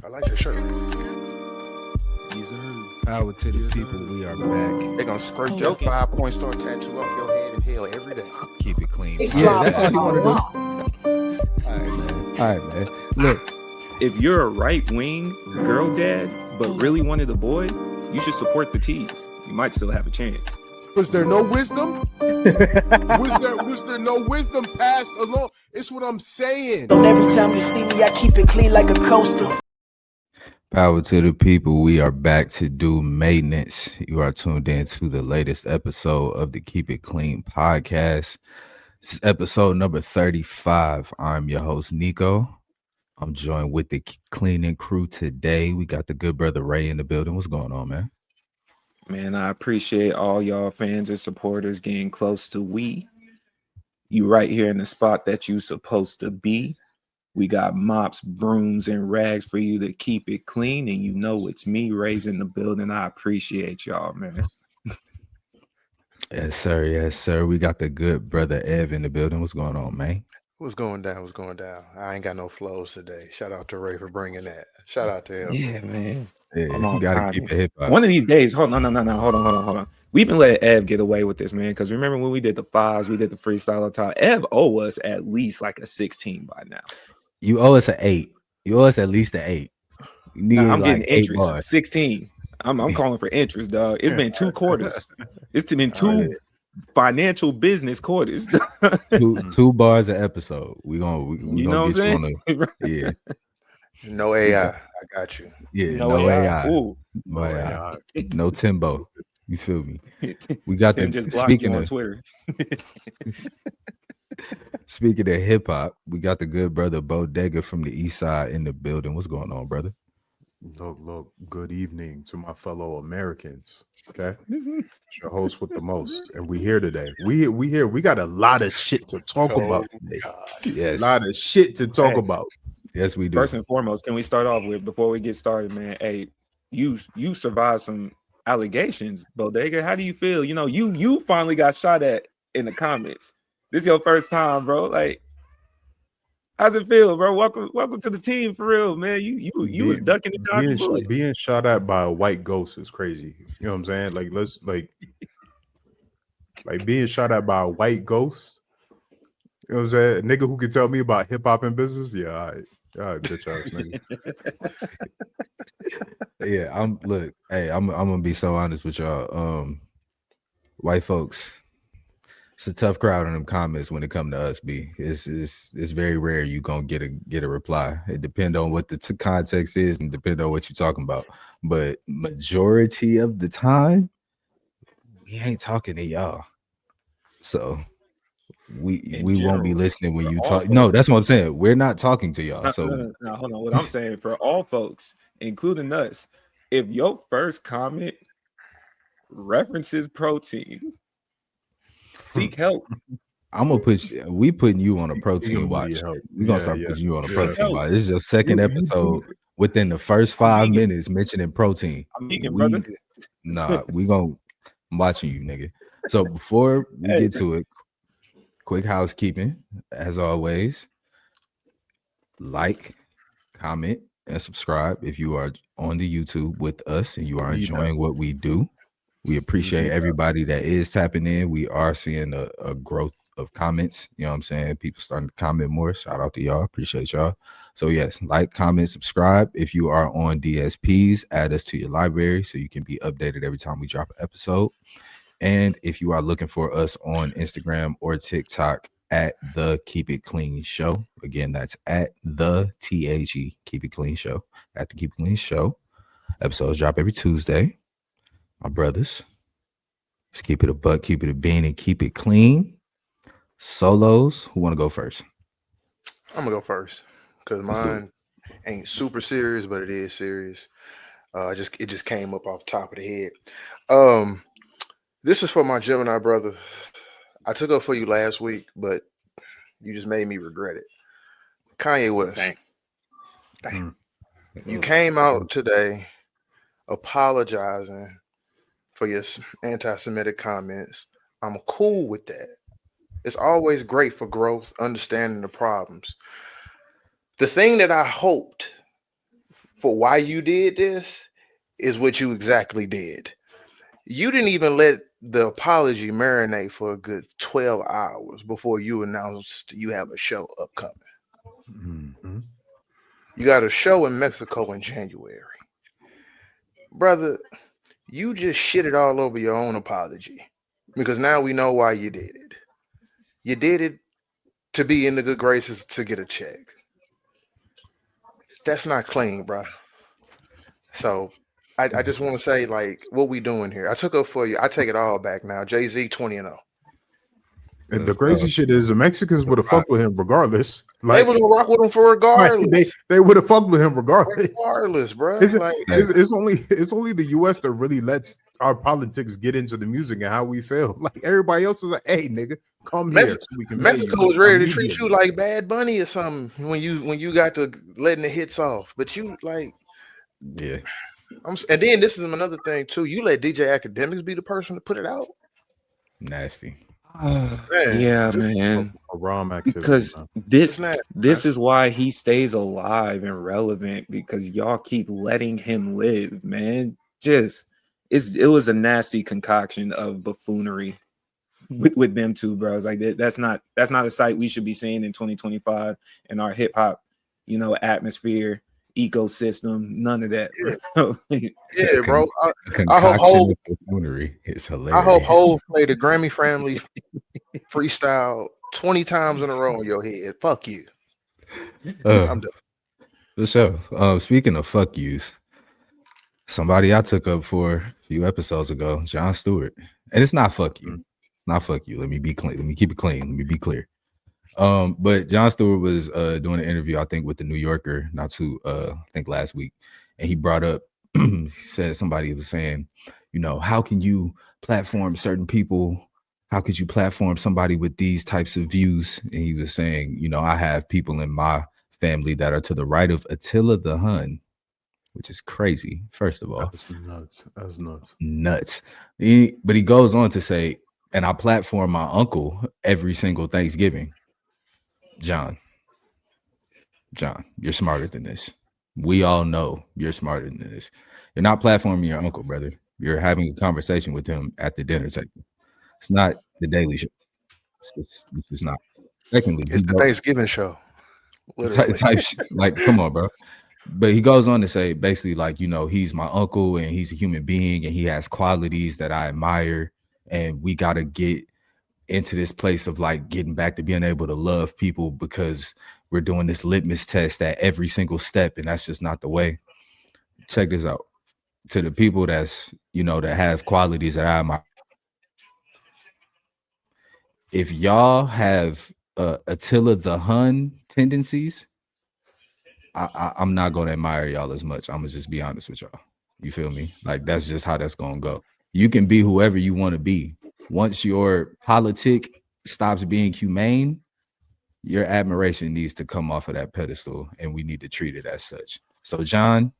I like that shirt. Power to the people. We are back. They're gonna scrape your 5-point star tattoo off your head in hell every day. Keep it clean. Yeah, that's all you want to do. All right, man. All right, man. Look, If you're a right wing girl dad, but really wanted a boy, you should support the T's. You might still have a chance. Was there no wisdom? was there no wisdom passed along? It's what I'm saying. And every time you see me, I keep it clean like a coaster. power to the people. We are back to do maintenance. You are tuned in to the latest episode of the Keep It Clean podcast. This is episode number 35. I'm your host, Nico. I'm joined with the cleaning crew today. We got the good brother Ray in the building. What's going on, man? Man, I appreciate all y'all fans and supporters getting close to we. You right here in the spot that you supposed to be. We got mops, brooms, and rags for you to keep it clean. And you know it's me, Ray's in the building. I appreciate y'all, man. Yes, sir. Yes, sir. We got the good brother Ev in the building. What's going on, man? What's going down? What's going down? I ain't got no flows today. Shout out to Ray for bringing that. Shout out to him. Yeah, man. Yeah, I'm you on gotta time. keep it hip hop. One of these days, hold on. Hold on. We've been letting Ev get away with this, man. Because remember when we did the fives, we did the freestyle on top. Ev owe us at least like a 16 by now. You owe us an 8. You owe us at least an 8. You need I'm like getting 8 interest. bars. 16. I'm calling for interest, dog. It's been 2 quarters. It's been 2 financial business quarters. two bars an episode. We gonna You know get what I'm you on saying? yeah. No AI. I got you. Yeah, No no AI. AI. Ooh. No AI. No Timbo. You feel me? We got Tim the just blocked you speaking on of Twitter. speaking of hip hop, we got the good brother Bodega from the East Side in the building. What's going on, brother? Look, good evening to my fellow Americans. Okay. It's your host with the most. And we here today. We here. We got a lot of shit to talk about today. Yes. A lot of shit to talk about. Yes, we do. First and foremost, can we start off with, before we get started, man? Hey, you survived some allegations, Bodega. How do you feel? You know, you finally got shot at in the comments. This is your first time, bro. Like, how's it feel, bro? Welcome to the team for real, man. You was ducking and dodging bullets. Being shot at by a white ghost is crazy. You know what I'm saying? Like, let's like being shot at by a white ghost. You know what I'm saying? A nigga who can tell me about hip hop and business. Yeah, all right, bitch ass nigga. Yeah, I'm gonna be so honest with y'all. White folks, it's a tough crowd in them comments when it come to us. It's very rare you gonna get a reply. It depends on what the context is and depend on what you're talking about. But majority of the time, we ain't talking to y'all. So we won't be listening when you talk. No, that's what I'm saying. We're not talking to y'all. So no, hold on. What I'm saying for all folks, including us, if your first comment references protein, seek help. I'm gonna we putting you on a protein watch. We're gonna start putting you on a protein watch. This is your second episode within the first 5 minutes mentioning protein. I'm vegan, brother. I'm watching you, nigga. So before we get to it, quick housekeeping, as always. Like, comment, and subscribe if you are on the YouTube with us and you are enjoying what we do. We appreciate everybody that is tapping in. We are seeing a growth of comments. You know what I'm saying? People starting to comment more. Shout out to y'all. Appreciate y'all. So yes, like, comment, subscribe. If you are on DSPs, add us to your library so you can be updated every time we drop an episode. And if you are looking for us on Instagram or TikTok at the Keep It Clean Show, again, that's at the TAG Keep It Clean Show. At the Keep It Clean Show. Episodes drop every Tuesday. My brothers, let's keep it a buck, keep it a bean, and keep it clean. Solos, who want to go first? I'm gonna go first because mine ain't super serious, but it is serious. It just came up off the top of the head. This is for my Gemini brother. I took up for you last week, but you just made me regret it. Kanye West. Damn. You came out today apologizing for your anti-Semitic comments. I'm cool with that. It's always great for growth, understanding the problems. The thing that I hoped for why you did this is what you exactly did. You didn't even let the apology marinate for a good 12 hours before you announced you have a show upcoming. Mm-hmm. You got a show in Mexico in January. Brother, you just shitted all over your own apology because now we know why you did it. You did it to be in the good graces to get a check. That's not clean, bro. So I just want to say, like, what we doing here? I took up for you. I take it all back now. Jay-Z 20-0. And the crazy shit is the Mexicans would have fucked with him regardless. They was gonna rock with him for regardless. They would have fucked with him regardless. Regardless, bro. It's only the US that really lets our politics get into the music and how we feel. Like everybody else is like, hey nigga, come here. So we can Mexico was ready to treat you like Bad Bunny or something when you got to letting the hits off. But you like, yeah. And then this is another thing too. You let DJ Academics be the person to put it out. Nasty. Man. A ROM activity, because man. this is why he stays alive and relevant, because y'all keep letting him live, man. It was a nasty concoction of buffoonery with them two bros. Like that's not a sight we should be seeing in 2025 in our hip hop, atmosphere, ecosystem. None of that. Bro. Yeah, bro. I hope Hov buffoonery is hilarious. I hope Hov played the Grammy family freestyle 20 times in a row in your head. Fuck you. I'm done. For sure. Speaking of fuck yous, somebody I took up for a few episodes ago, Jon Stewart. And it's not fuck you. It's not fuck you. Let me be clean. Let me keep it clean. Let me be clear. But Jon Stewart was doing an interview, I think, with the New Yorker, I think last week. And he brought up, he said somebody was saying, how can you platform certain people? How could you platform somebody with these types of views? And he was saying, I have people in my family that are to the right of Attila the Hun, which is crazy, first of all. That's nuts. That's nuts. Nuts. But he goes on to say, and I platform my uncle every single Thanksgiving. John, you're smarter than this. We all know you're smarter than this. You're not platforming your uncle, brother. You're having a conversation with him at the dinner table. It's not the Daily Show. It's just not. Secondly, it's the Thanksgiving show. Type shit. Like, come on, bro. But he goes on to say, basically, like, he's my uncle and he's a human being and he has qualities that I admire. And we got to get into this place of like getting back to being able to love people, because we're doing this litmus test at every single step. And that's just not the way. Check this out. To the people that's, that have qualities that I admire. If y'all have Attila the Hun tendencies, I'm not going to admire y'all as much. I'm going to just be honest with y'all. You feel me? Like, that's just how that's going to go. You can be whoever you want to be. Once your politic stops being humane, your admiration needs to come off of that pedestal, and we need to treat it as such. So, John,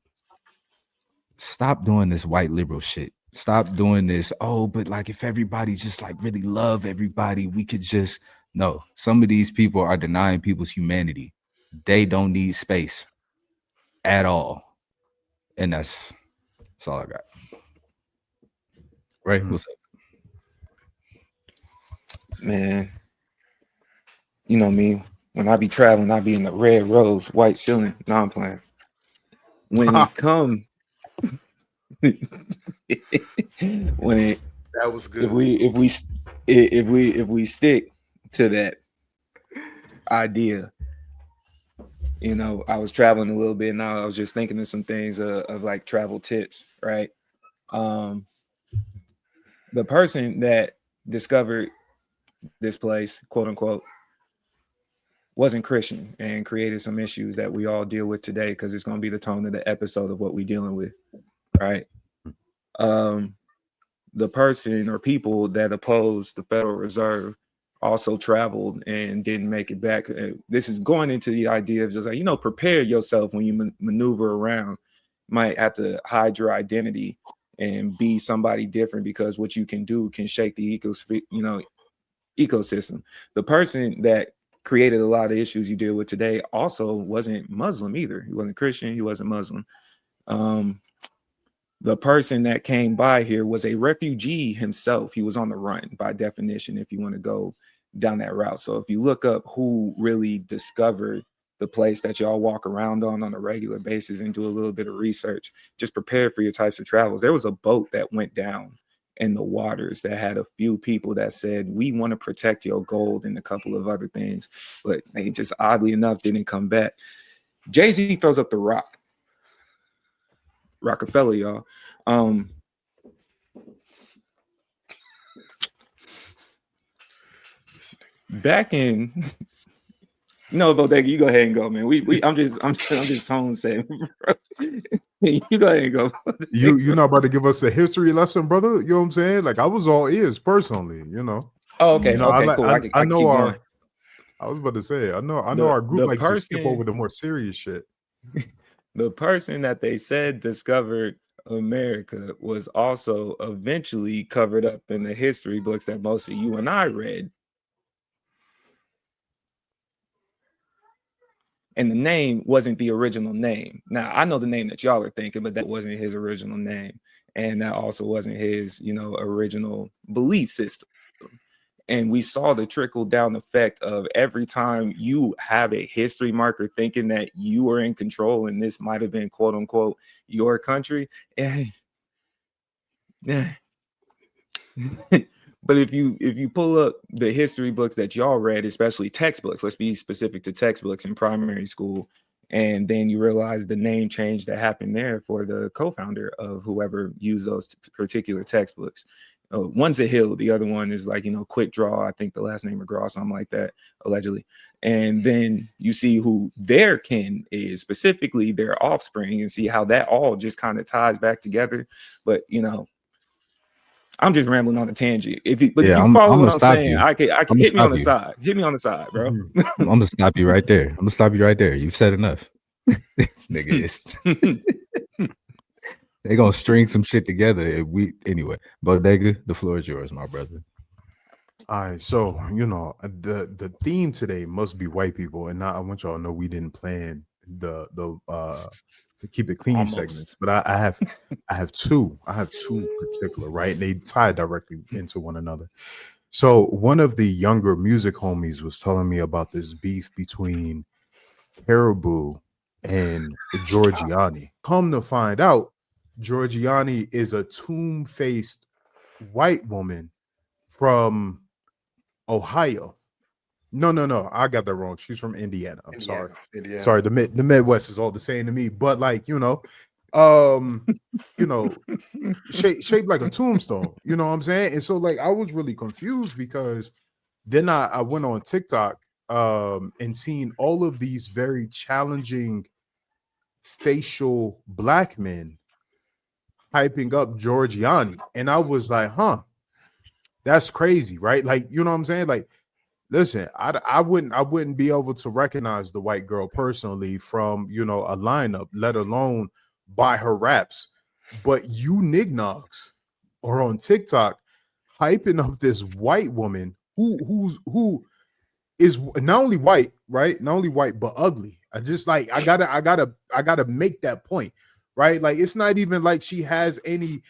stop doing this white liberal shit. Stop doing this. Oh, but like if everybody just like really love everybody, we could just no. Some of these people are denying people's humanity. They don't need space at all. And that's all I got. Right? What's up? Man, you know me. When I be traveling, I be in the red rose, white ceiling. No, I'm playing. When it come, when it that was good. If we stick to that idea, I was traveling a little bit, and I was just thinking of some things of like travel tips, right? The person that discovered this place, quote unquote, wasn't Christian and created some issues that we all deal with today, because it's going to be the tone of the episode of what we're dealing with, right? The person or people that opposed the Federal Reserve also traveled and didn't make it back. This is going into the idea of just like, prepare yourself when you maneuver around. You might have to hide your identity and be somebody different, because what you can do can shake the ecosystem. The person that created a lot of issues you deal with today also wasn't Muslim either. He wasn't Christian. He wasn't Muslim. The person that came by here was a refugee himself. He was on the run by definition, if you want to go down that route. So if you look up who really discovered the place that y'all walk around on a regular basis and do a little bit of research, just prepare for your types of travels. There was a boat that went down in the waters that had a few people that said, we want to protect your gold and a couple of other things, but they just oddly enough didn't come back. Jay-Z throws up the rock. Rockefeller, y'all. Back in no, Bodega, you go ahead and go, man. I'm just tone setting. You go ahead and go. You're not about to give us a history lesson, brother. You know what I'm saying? Like I was all ears personally, you know. Oh, okay. You know, okay, cool. I know our going. I was about to say, I know our group likes to skip over the more serious shit. The person that they said discovered America was also eventually covered up in the history books that most of you and I read. And the name wasn't the original name. Now, I know the name that y'all are thinking, but that wasn't his original name. And that also wasn't his, original belief system. And we saw the trickle down effect of every time you have a history marker thinking that you are in control and this might have been quote unquote your country. And but if you pull up the history books that y'all read, especially textbooks, let's be specific to textbooks in primary school, and then you realize the name change that happened there for the co-founder of whoever used those particular textbooks. One's a Hill, the other one is like, Quick Draw. I think the last name McGraw, something like that, allegedly. And then you see who their kin is, specifically their offspring, and see how that all just kind of ties back together. But I'm just rambling on a tangent. If you follow what I'm saying, I can hit me on the side. Hit me on the side, bro. I'm gonna stop you right there. You've said enough. This nigga is. They're gonna string some shit together. Anyway, Bodega, the floor is yours, my brother. All right, so the theme today must be white people, and I want y'all to know we didn't plan the keep it clean segments, but I have two particular, right? They tie directly into one another. So one of the younger music homies was telling me about this beef between Caribou and Giorgiani. Come to find out, Giorgiani is a tomb-faced white woman from Ohio. No, I got that wrong. She's from Indiana. I'm sorry. Indiana. Sorry, the Midwest is all the same to me. But like, shaped like a tombstone. You know what I'm saying? And so like I was really confused because then I went on TikTok and seen all of these very challenging facial black men hyping up Giorgiani. And I was like, that's crazy, right? Like, you know what I'm saying? Like, listen, I wouldn't be able to recognize the white girl personally from, a lineup, let alone by her raps. But you nignogs are on TikTok hyping up this white woman who is not only white, right? Not only white, but ugly. I gotta make that point, right? Like, it's not even like she has any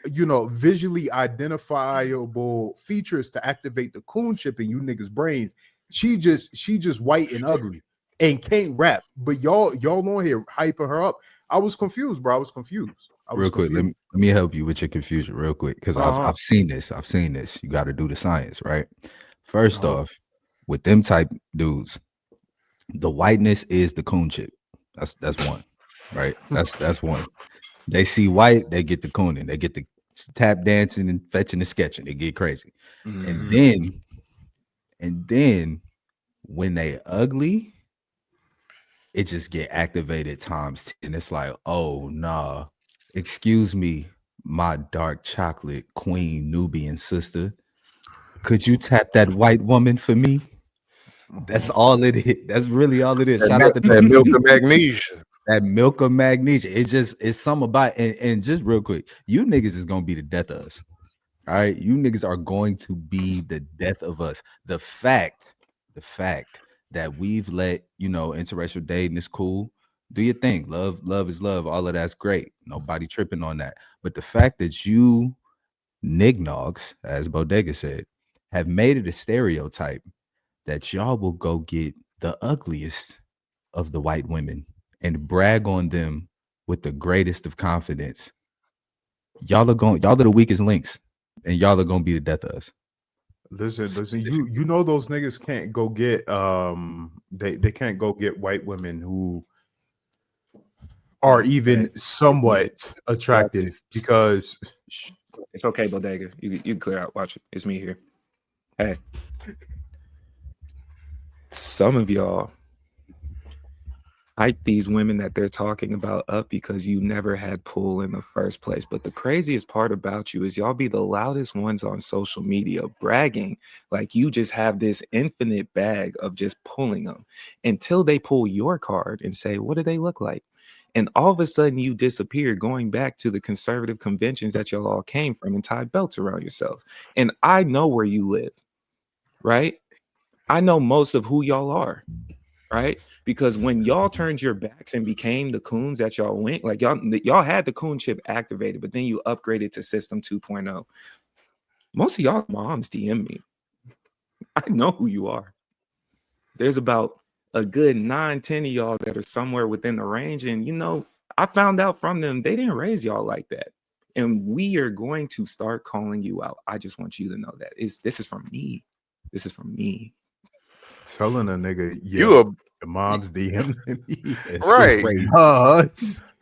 visually identifiable features to activate the coon chip in you niggas' brains. She just white and ugly and can't rap. But y'all on here hyping her up. I was confused, bro. I was confused. Real quick, let me help you with your confusion real quick, because I've seen this. You got to do the science, right? First off, with them type dudes, the whiteness is the coon chip. That's one, right? That's one. They see white, they get the cooning, they get the tap dancing and fetching and sketching. They get crazy. And then when they ugly, it just get activated times 10. It's like, oh nah, excuse me, my dark chocolate queen Nubian sister, could you tap that white woman for me? That's all it is. That's really all it is. Shout out to that milk of magnesia. That milk of magnesia. It's something about and just real quick, you niggas is gonna be the death of us. All right, you niggas are going to be the death of us. The fact that we've let interracial dating is cool. Do your thing. Love is love. All of that's great. Nobody tripping on that. But the fact that you nignogs, as Bodega said, have made it a stereotype that y'all will go get the ugliest of the white women and brag on them with the greatest of confidence. Y'all are the weakest links, and y'all are gonna be the death of us. Listen, you know those niggas can't go get they can't go get white women who are even somewhat attractive because It's okay, Bodega. You can clear out. Watch it. It's me here. Hey, some of y'all hype these women that they're talking about up because you never had pull in the first place. But the craziest part about you is y'all be the loudest ones on social media bragging like you just have this infinite bag of just pulling them until they pull your card and say, what do they look like? And all of a sudden you disappear, going back to the conservative conventions that y'all all came from and tied belts around yourselves. And I know where you live, right? I know most of who y'all are, right? Because when y'all turned your backs and became the coons that y'all went, like y'all had the coon chip activated, but then you upgraded to system 2.0. Most of y'all moms DM me. I know who you are. There's about a good 9-10 of y'all that are somewhere within the range. And I found out from them, they didn't raise y'all like that. And we are going to start calling you out. I just want you to know that this is from me. This is from me. telling a nigga, You yeah, a the mom's DM me. right?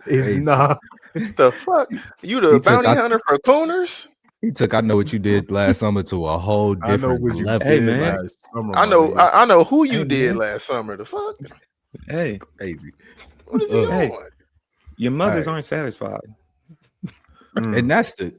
It's not. The fuck? You the He took bounty hunter for cooners? I know what you did last summer to a whole I know different what you level. Hey, did man. last summer, I my know. nigga. I know who you Hey, did man. last summer. The fuck? Hey, Crazy. What is he Hey, on? your mothers right. aren't satisfied. And that's the,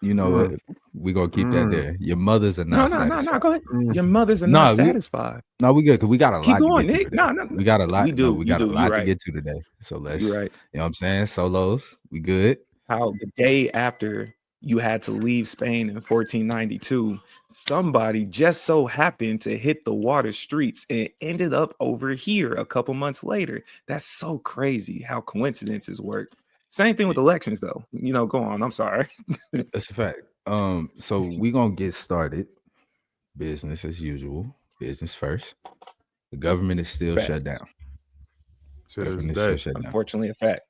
Mm, we gonna keep that mm, there. Your mothers are No. not satisfied. Go ahead. mm. Your mothers are not No, satisfied. we good because we got a Keep lot to going, get to Nick. today. No. We got a lot. We No, do. we You got a do. You're lot to right. get to today. So You're let's, right. you know what I'm saying? Solos, we good. How the day after you had to leave Spain in 1492, somebody just so happened to hit the water streets and ended up over here a couple months later. That's so crazy how coincidences work. Same thing with elections, though. Go on. I'm sorry. That's a fact. So we gonna get started. Business as usual. Business first. The government is still shut Facts. down. To this Government is still day. shut down. Unfortunately, a fact.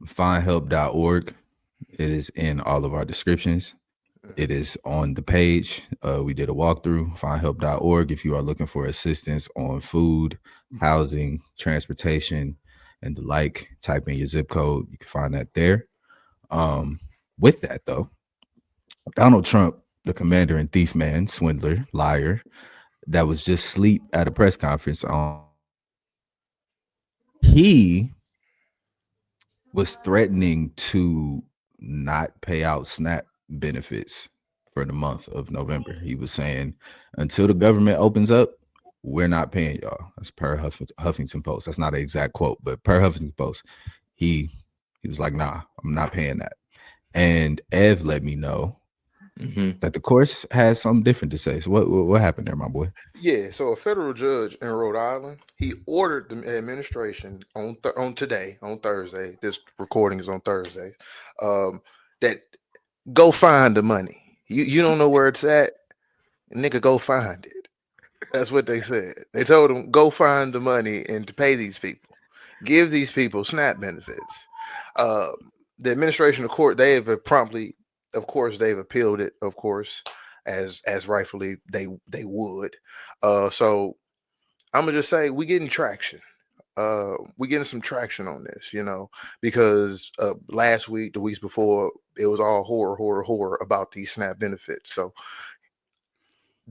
Findhelp.org. It is in all of our descriptions. It is on the page. We did a walkthrough, findhelp.org. If you are looking for assistance on food, housing, transportation, and the like, type in your zip code. You can find that there. With that, though, Donald Trump, the commander and thief man, swindler, liar, that was just asleep at a press conference he was threatening to not pay out SNAP benefits for the month of November. He was saying, until the government opens up, we're not paying y'all. That's per Huffington Post. That's not an exact quote, but per Huffington Post, he was like, nah, I'm not paying that. And Ev let me know that the course has something different to say. So what happened there, my boy? Yeah, so a federal judge in Rhode Island, he ordered the administration on today, on Thursday. This recording is on Thursday. That go find the money. You don't know where it's at, nigga. Go find it. That's what they said. They told him go find the money and to pay these people, give these people SNAP benefits. The administration of court, they have promptly, of course, they've appealed it, of course, as rightfully they would. So I'm gonna just say we getting traction. We getting some traction on this, because last week, the weeks before, it was all horror about these SNAP benefits. So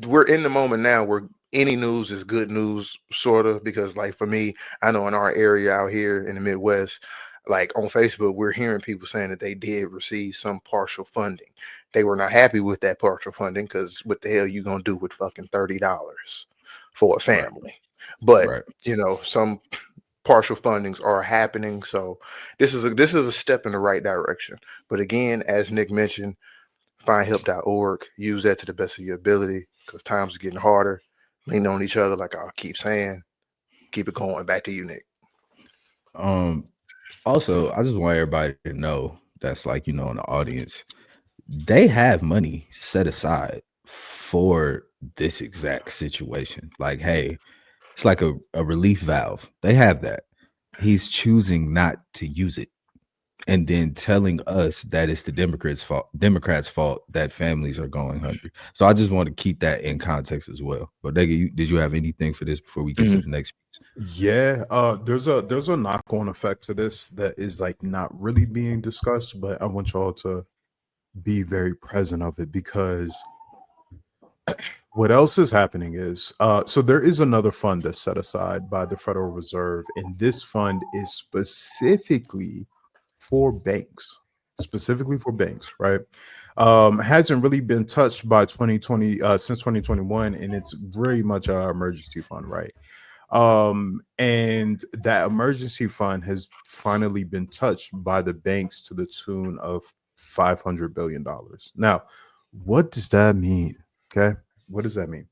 we're in the moment now where any news is good news, sort of, because like for me, I know in our area out here in the Midwest, like on Facebook, we're hearing people saying that they did receive some partial funding. They were not happy with that partial funding because what the hell you gonna do with fucking $30 for a family? But Right. some partial fundings are happening. So this is a step in the right direction. But again, as Nick mentioned, findhelp.org, use that to the best of your ability because times are getting harder. Lean on each other, like I keep saying. Keep it going. Back to you, Nick. Also, I just want everybody to know that's like, in the audience, they have money set aside for this exact situation. Like, hey, it's like a relief valve. They have that. He's choosing not to use it. And then telling us that it's the Democrats' fault that families are going hungry. So I just want to keep that in context as well. But did you have anything for this before we get to the next piece? Yeah, there's a knock-on effect to this that is like not really being discussed, but I want y'all to be very present of it, because what else is happening is so there is another fund that's set aside by the Federal Reserve, and this fund is specifically for banks, right? Hasn't really been touched by 2020 since 2021, and it's very much an emergency fund, right? And that emergency fund has finally been touched by the banks to the tune of $500 billion. Now, what does that mean? Okay, what does that mean?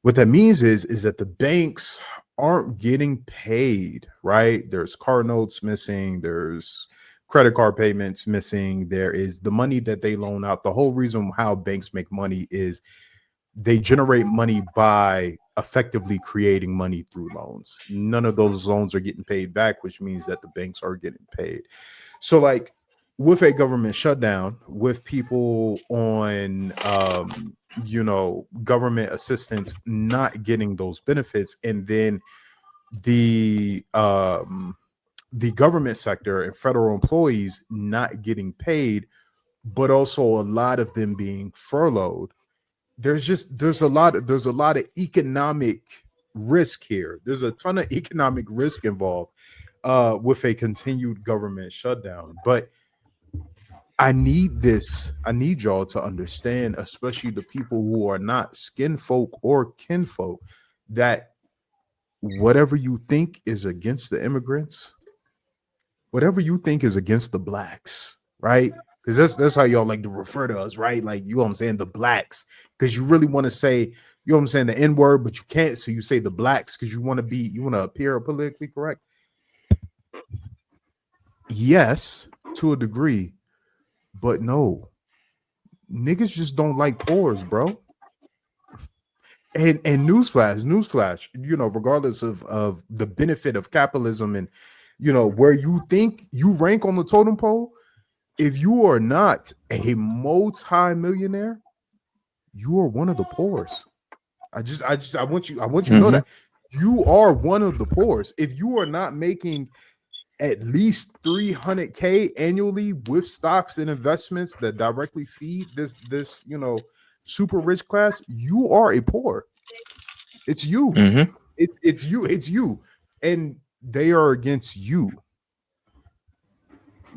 What that means is that the banks aren't getting paid, right? There's car notes missing, there's credit card payments missing, there is the money that they loan out. The whole reason how banks make money is they generate money by effectively creating money through loans. None of those loans are getting paid back, which means that the banks are getting paid. So, like, with a government shutdown, with people on government assistance not getting those benefits, and then the government sector and federal employees not getting paid, but also a lot of them being furloughed, there's a lot of economic risk here. There's a ton of economic risk involved with a continued government shutdown. But I need y'all to understand, especially the people who are not skin folk or kinfolk, that whatever you think is against the immigrants, whatever you think is against the blacks, right? Because that's how y'all like to refer to us, right? Like, you know what I'm saying, the blacks, because you really want to say, you know what I'm saying, the N-word, but you can't, so you say the blacks because you want to appear politically correct. Yes, to a degree, but no, niggas just don't like pores, bro. And newsflash, regardless of the benefit of capitalism and where you think you rank on the totem pole, if you are not a multi-millionaire, you are one of the poorest. I want you to know that you are one of the poorest. If you are not making at least 300K annually with stocks and investments that directly feed this super rich class, you are a poor. It's you. It's you. And they are against you.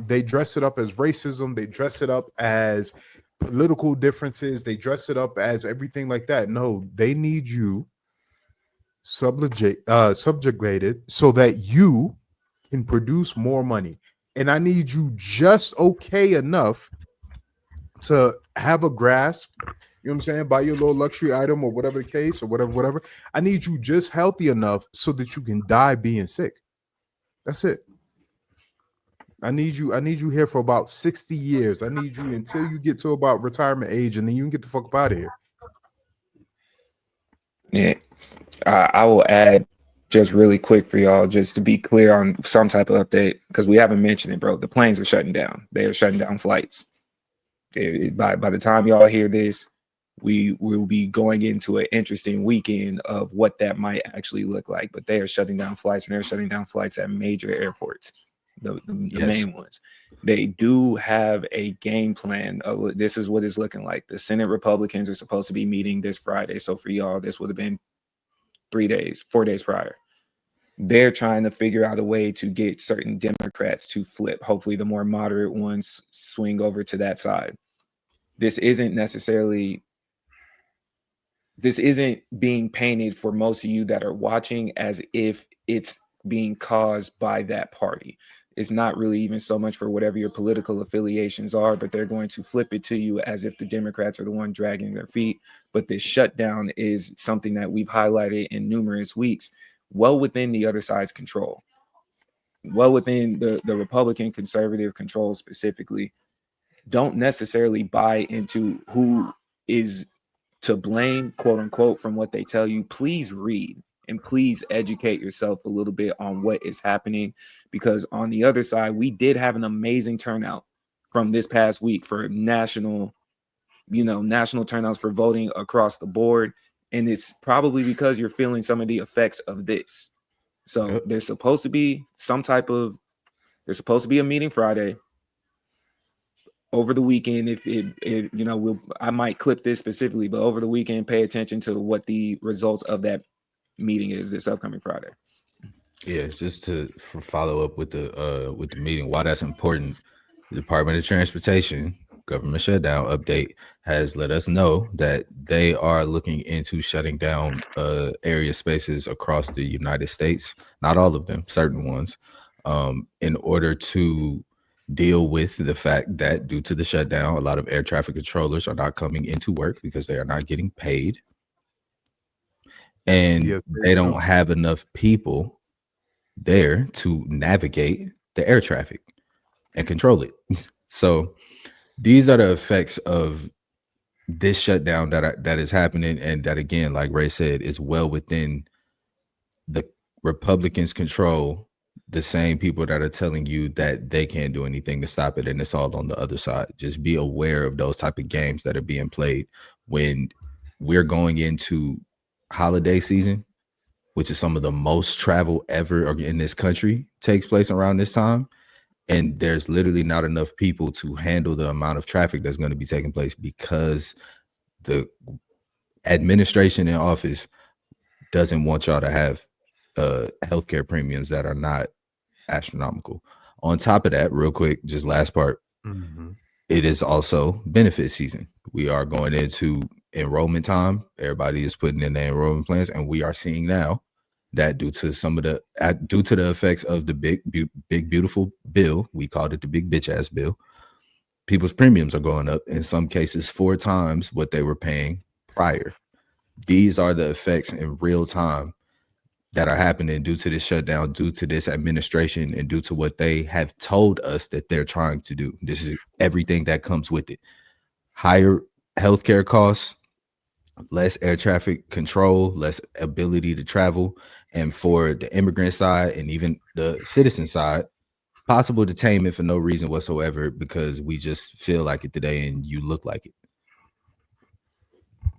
They dress it up as racism. They dress it up as political differences. They dress it up as everything like that. No, they need you subjugated so that you can produce more money. And I need you just okay enough to have a grasp, you know what I'm saying, buy your little luxury item or whatever the case, or whatever. I need you just healthy enough so that you can die being sick. That's it. I need you here for about 60 years. I need you until you get to about retirement age, and then you can get the fuck up out of here. Yeah. I will add just really quick for y'all, just to be clear on some type of update, because we haven't mentioned it, bro. The planes are shutting down. They are shutting down flights. By the time y'all hear this, we will be going into an interesting weekend of what that might actually look like. But they are shutting down flights, and they're shutting down flights at major airports, the main ones. They do have a game plan. This is what it's looking like. The Senate Republicans are supposed to be meeting this Friday. So for y'all, this would have been 4 days prior. They're trying to figure out a way to get certain Democrats to flip. Hopefully the more moderate ones swing over to that side. This isn't being painted for most of you that are watching as if it's being caused by that party. It's not really even so much for whatever your political affiliations are, but they're going to flip it to you as if the Democrats are the one dragging their feet. But this shutdown is something that we've highlighted in numerous weeks, well within the other side's control. well within the Republican conservative control specifically, don't necessarily buy into who is to blame, quote unquote, from what they tell you. Please read and please educate yourself a little bit on what is happening, because on the other side, we did have an amazing turnout from this past week for national turnouts for voting across the board. And it's probably because you're feeling some of the effects of this. So there's supposed to be a meeting Friday. Over the weekend, I might clip this specifically, but over the weekend, pay attention to what the results of that meeting is this upcoming Friday. Yeah, just to follow up with the meeting, why that's important. The Department of Transportation government shutdown update has let us know that they are looking into shutting down area spaces across the United States, not all of them, certain ones, in order to deal with the fact that due to the shutdown, a lot of air traffic controllers are not coming into work because they are not getting paid. And they don't have enough people there to navigate the air traffic and control it. So these are the effects of this shutdown that is happening, and that, again, like Ray said, is well within the Republicans' control, the same people that are telling you that they can't do anything to stop it, and it's all on the other side. Just be aware of those type of games that are being played when we're going into holiday season, which is some of the most travel ever in this country takes place around this time. And there's literally not enough people to handle the amount of traffic that's going to be taking place because the administration in office doesn't want y'all to have healthcare premiums that are not astronomical. On top of that, real quick, just last part, it is also benefit season. We are going into enrollment time. Everybody is putting in their enrollment plans, and we are seeing now that due to the effects of the big beautiful bill, we called it the big bitch ass bill, people's premiums are going up, in some cases 4 times what they were paying prior. These are the effects in real time that are happening due to this shutdown, due to this administration, and due to what they have told us that they're trying to do. This is everything that comes with it. Higher healthcare costs, less air traffic control, less ability to travel. And for the immigrant side and even the citizen side, possible detainment for no reason whatsoever because we just feel like it today and you look like it.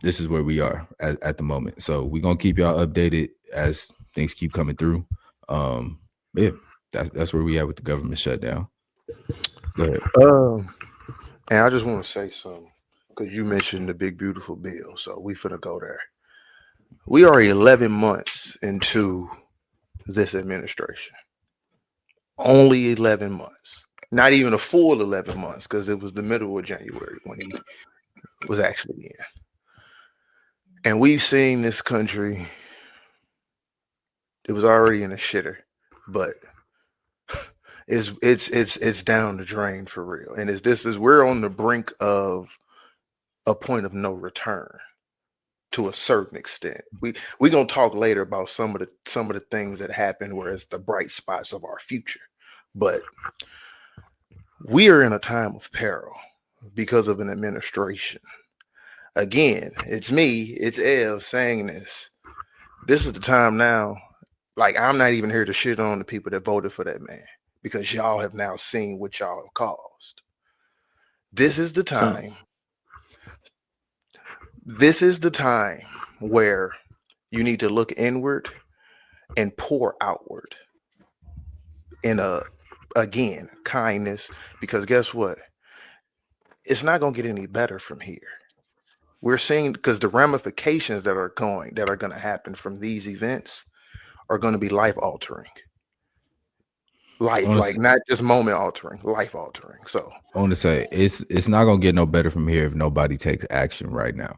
This is where we are at the moment. So we're going to keep y'all updated as things keep coming through. Yeah, that's where we at with the government shutdown. Go ahead. And I just want to say something because you mentioned the big beautiful bill. So we finna go there. We are 11 months into this administration. Only 11 months. Not even a full 11 months because it was the middle of January when he was actually in. And we've seen this country, it was already in a shitter, but it's down the drain for real. And we're on the brink of a point of no return to a certain extent. We're gonna talk later about some of the things that happened where it's the bright spots of our future. But we are in a time of peril because of an administration. Again, it's Ev saying this. This is the time now. Like, I'm not even here to shit on the people that voted for that man because y'all have now seen what y'all have caused. This is the time. This is the time where you need to look inward and pour outward in kindness, because guess what? It's not going to get any better from here. We're seeing, because the ramifications that are going to happen from these events are going to be life altering. Like not just moment altering, life altering. So I want to say it's not going to get no better from here if nobody takes action right now.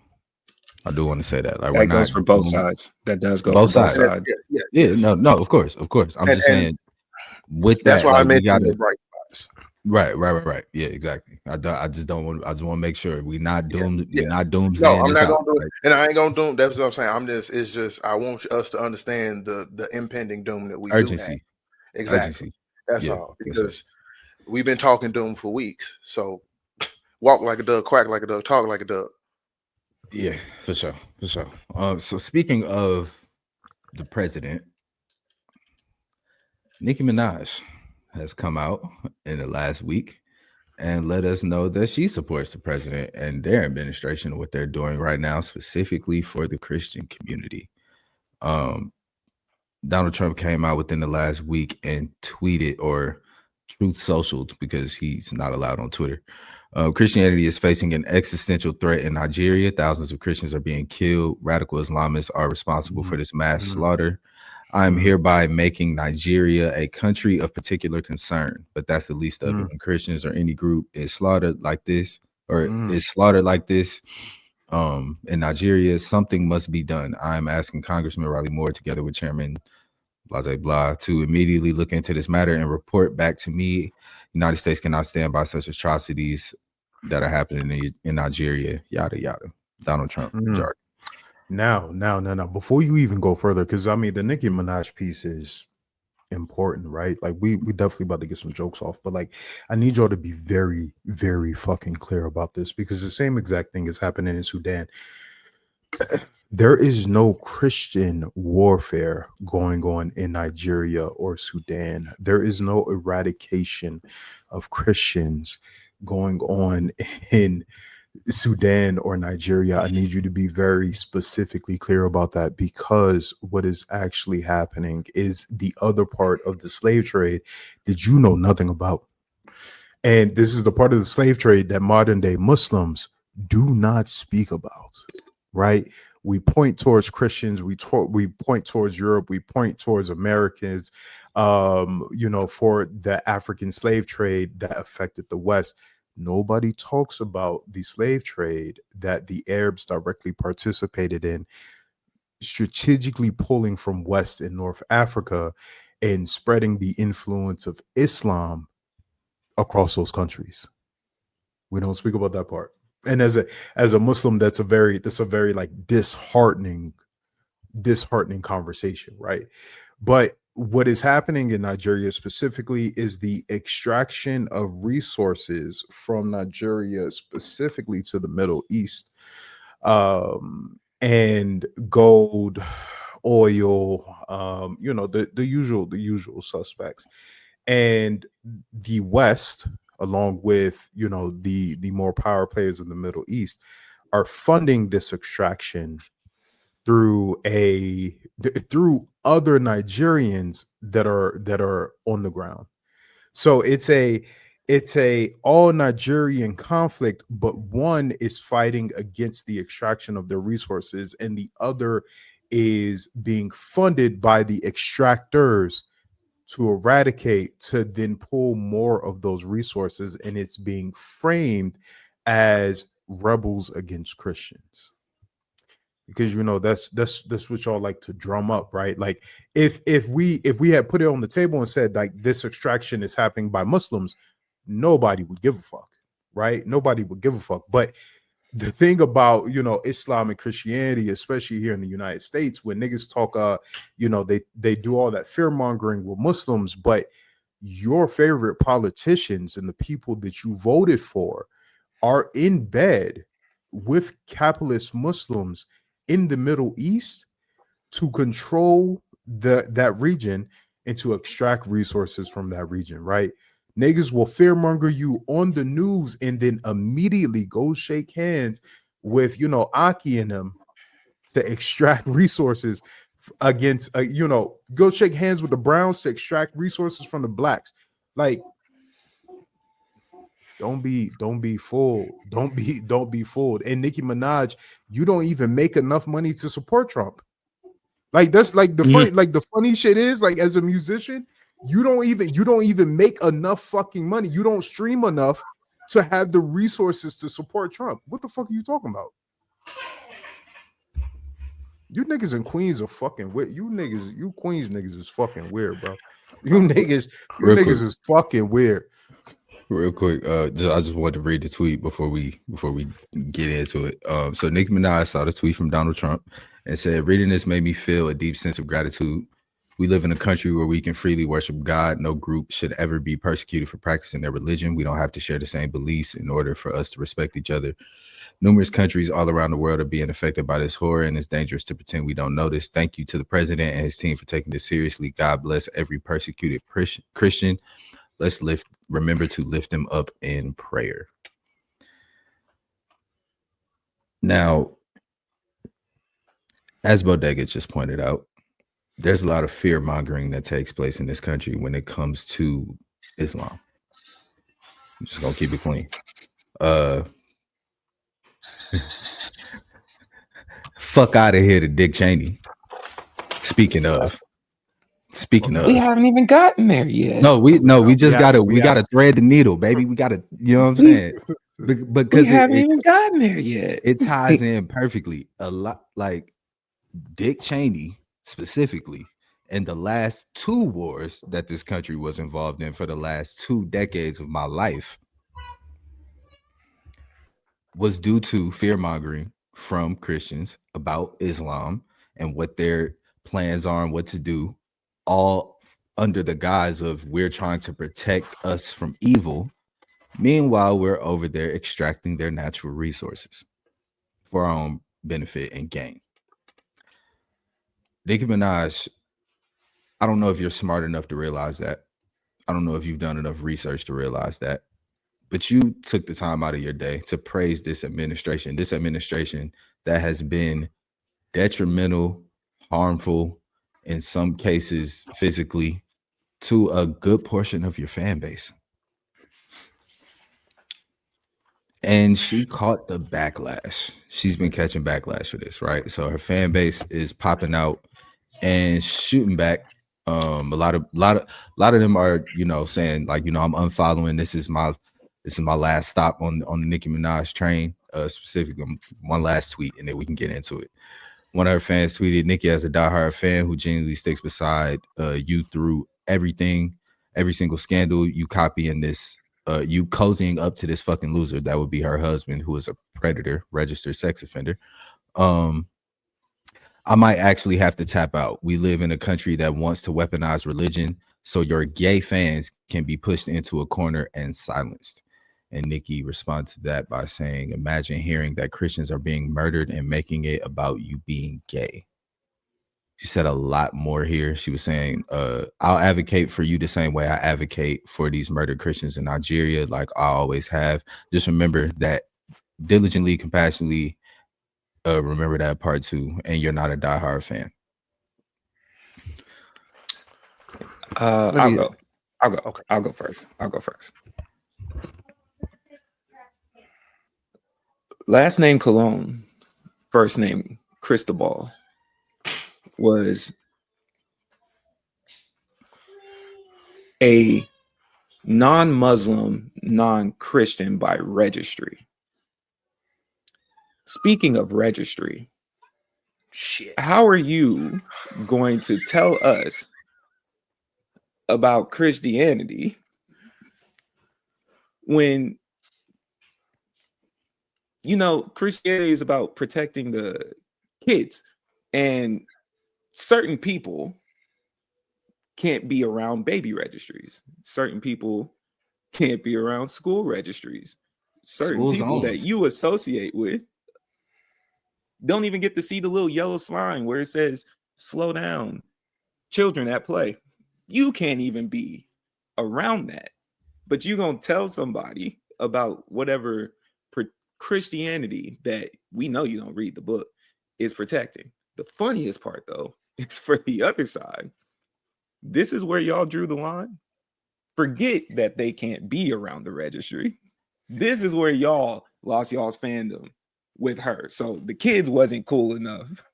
I do want to say that. Like, that goes for both sides. That does go both for both sides. sides. Yeah, no, of course. I'm just saying. With that's that, why I mentioned the bright spots. Right. Yeah, exactly. I just want to make sure we're not doomed. Yeah. We're not doomed. No, I'm not gonna do it, and I ain't gonna doom. That's what I'm saying. I want us to understand the impending doom that we urgency. do have. Exactly. That's Yeah, all. for sure. Because we've been talking to him for weeks. So walk like a duck, quack like a duck, talk like a duck. Yeah, for sure, for sure. So speaking of the president, Nicki Minaj has come out in the last week and let us know that she supports the president and their administration, what they're doing right now, specifically for the Christian community. Donald Trump came out within the last week and tweeted or truth socialed, because he's not allowed on Twitter. Christianity is facing an existential threat in Nigeria. Thousands of Christians are being killed. Radical Islamists are responsible for this mass slaughter. I'm hereby making Nigeria a country of particular concern, but that's the least of it. When Christians or any group is slaughtered like this, or is slaughtered like this, in Nigeria, something must be done. I'm asking Congressman Riley Moore, together with Chairman blah, blah, blah, to immediately look into this matter and report back to me. United States cannot stand by such atrocities that are happening in Nigeria, yada, yada. Donald Trump, jargon. Now, before you even go further, because I mean the Nicki Minaj piece is important, right? Like we definitely about to get some jokes off, but like I need y'all to be very, very fucking clear about this, because the same exact thing is happening in Sudan. There is no Christian warfare going on in Nigeria or Sudan. There is no eradication of Christians going on in Sudan or Nigeria. I need you to be very specifically clear about that, because what is actually happening is the other part of the slave trade that you know nothing about. And this is the part of the slave trade that modern day Muslims do not speak about, right? We point towards Christians, we point towards Europe, we point towards Americans, for the African slave trade that affected the West. Nobody talks about the slave trade that the Arabs directly participated in, strategically pulling from West and North Africa and spreading the influence of Islam across those countries. We don't speak about that part. And as a Muslim, that's a very like disheartening conversation, right? But what is happening in Nigeria specifically is the extraction of resources from Nigeria specifically to the Middle East, and gold, oil, the usual suspects, and the West, along with the more power players in the Middle East, are funding this extraction through other Nigerians that are on the ground. So it's a all Nigerian conflict, but one is fighting against the extraction of their resources, and the other is being funded by the extractors to eradicate, to then pull more of those resources, and it's being framed as rebels against Christians. Because that's what y'all like to drum up, right? Like if we had put it on the table and said like this extraction is happening by Muslims, nobody would give a fuck, right? Nobody would give a fuck. But the thing about Islam and Christianity, especially here in the United States, when niggas talk, they do all that fear mongering with Muslims, but your favorite politicians and the people that you voted for are in bed with capitalist Muslims in the Middle East to control that region and to extract resources from that region, right? Niggas will fearmonger you on the news and then immediately go shake hands with Aki and them to extract resources against go shake hands with the Browns to extract resources from the blacks. Like, don't be fooled. Don't be fooled. And Nicki Minaj, you don't even make enough money to support Trump. Like that's like the funny shit is, like, as a musician, you don't even make enough fucking money. You don't stream enough to have the resources to support Trump. What the fuck are you talking about? You niggas in Queens are fucking weird. You Queens niggas is fucking weird, bro. You niggas is fucking weird. Real quick, I just wanted to read the tweet before we get into it. So Nicki Minaj saw the tweet from Donald Trump and said, "Reading this made me feel a deep sense of gratitude. We live in a country where we can freely worship God. No group should ever be persecuted for practicing their religion. We don't have to share the same beliefs in order for us to respect each other. Numerous countries all around the world are being affected by this horror, and it's dangerous to pretend we don't notice. Thank you to the president and his team for taking this seriously. God bless every persecuted Christian. Let's remember to lift them up in prayer. Now, as Bodega just pointed out, there's a lot of fear mongering that takes place in this country when it comes to Islam. I'm just gonna keep it clean. Fuck out of here to Dick Cheney. Speaking of, we haven't even gotten there yet. we just gotta thread the needle, baby. We gotta, you know what I'm saying? Because we haven't even gotten there yet. It ties in perfectly. A lot like Dick Cheney specifically, in the last 2 wars that this country was involved in for the last 2 decades of my life, was due to fear mongering from Christians about Islam and what their plans are and what to do, all under the guise of we're trying to protect us from evil. Meanwhile, we're over there extracting their natural resources for our own benefit and gain. Nicki Minaj, I don't know if you're smart enough to realize that. I don't know if you've done enough research to realize that. But you took the time out of your day to praise this administration that has been detrimental, harmful, in some cases physically, to a good portion of your fan base. And she caught the backlash. She's been catching backlash for this, right? So her fan base is popping out and shooting back. A lot of them are, saying like, I'm unfollowing. This is my last stop on the Nicki Minaj train. Specifically, one last tweet, and then we can get into it. One of her fans tweeted, "Nicki, as a diehard fan who genuinely sticks beside you through everything, every single scandal, you copying this, you cozying up to this fucking loser." That would be her husband, who is a predator, registered sex offender. I might actually have to tap out. We live in a country that wants to weaponize religion so your gay fans can be pushed into a corner and silenced. And Nicki responded to that by saying, "Imagine hearing that Christians are being murdered and making it about you being gay." She said a lot more here. She was saying, "I'll advocate for you the same way I advocate for these murdered Christians in Nigeria, like I always have. Just remember that diligently, compassionately, remember that part too, and you're not a diehard fan." I'll go. Okay. I'll go first. Last name Cologne, first name Cristobal, was a non-Muslim, non-Christian by registry. Speaking of registry, Shit. how are you going to tell us about Christianity when Christianity is about protecting the kids, and certain people can't be around baby registries, certain people can't be around school registries, certain School people that zones. you associate with don't even get to see the little yellow sign where it says "slow down, children at play." You can't even be around that, but you're gonna tell somebody about whatever Christianity that we know you don't read the book is protecting. The funniest part, though, is for the other side. This is where y'all drew the line. Forget that they can't be around the registry. This is where y'all lost y'all's fandom with her. So the kids wasn't cool enough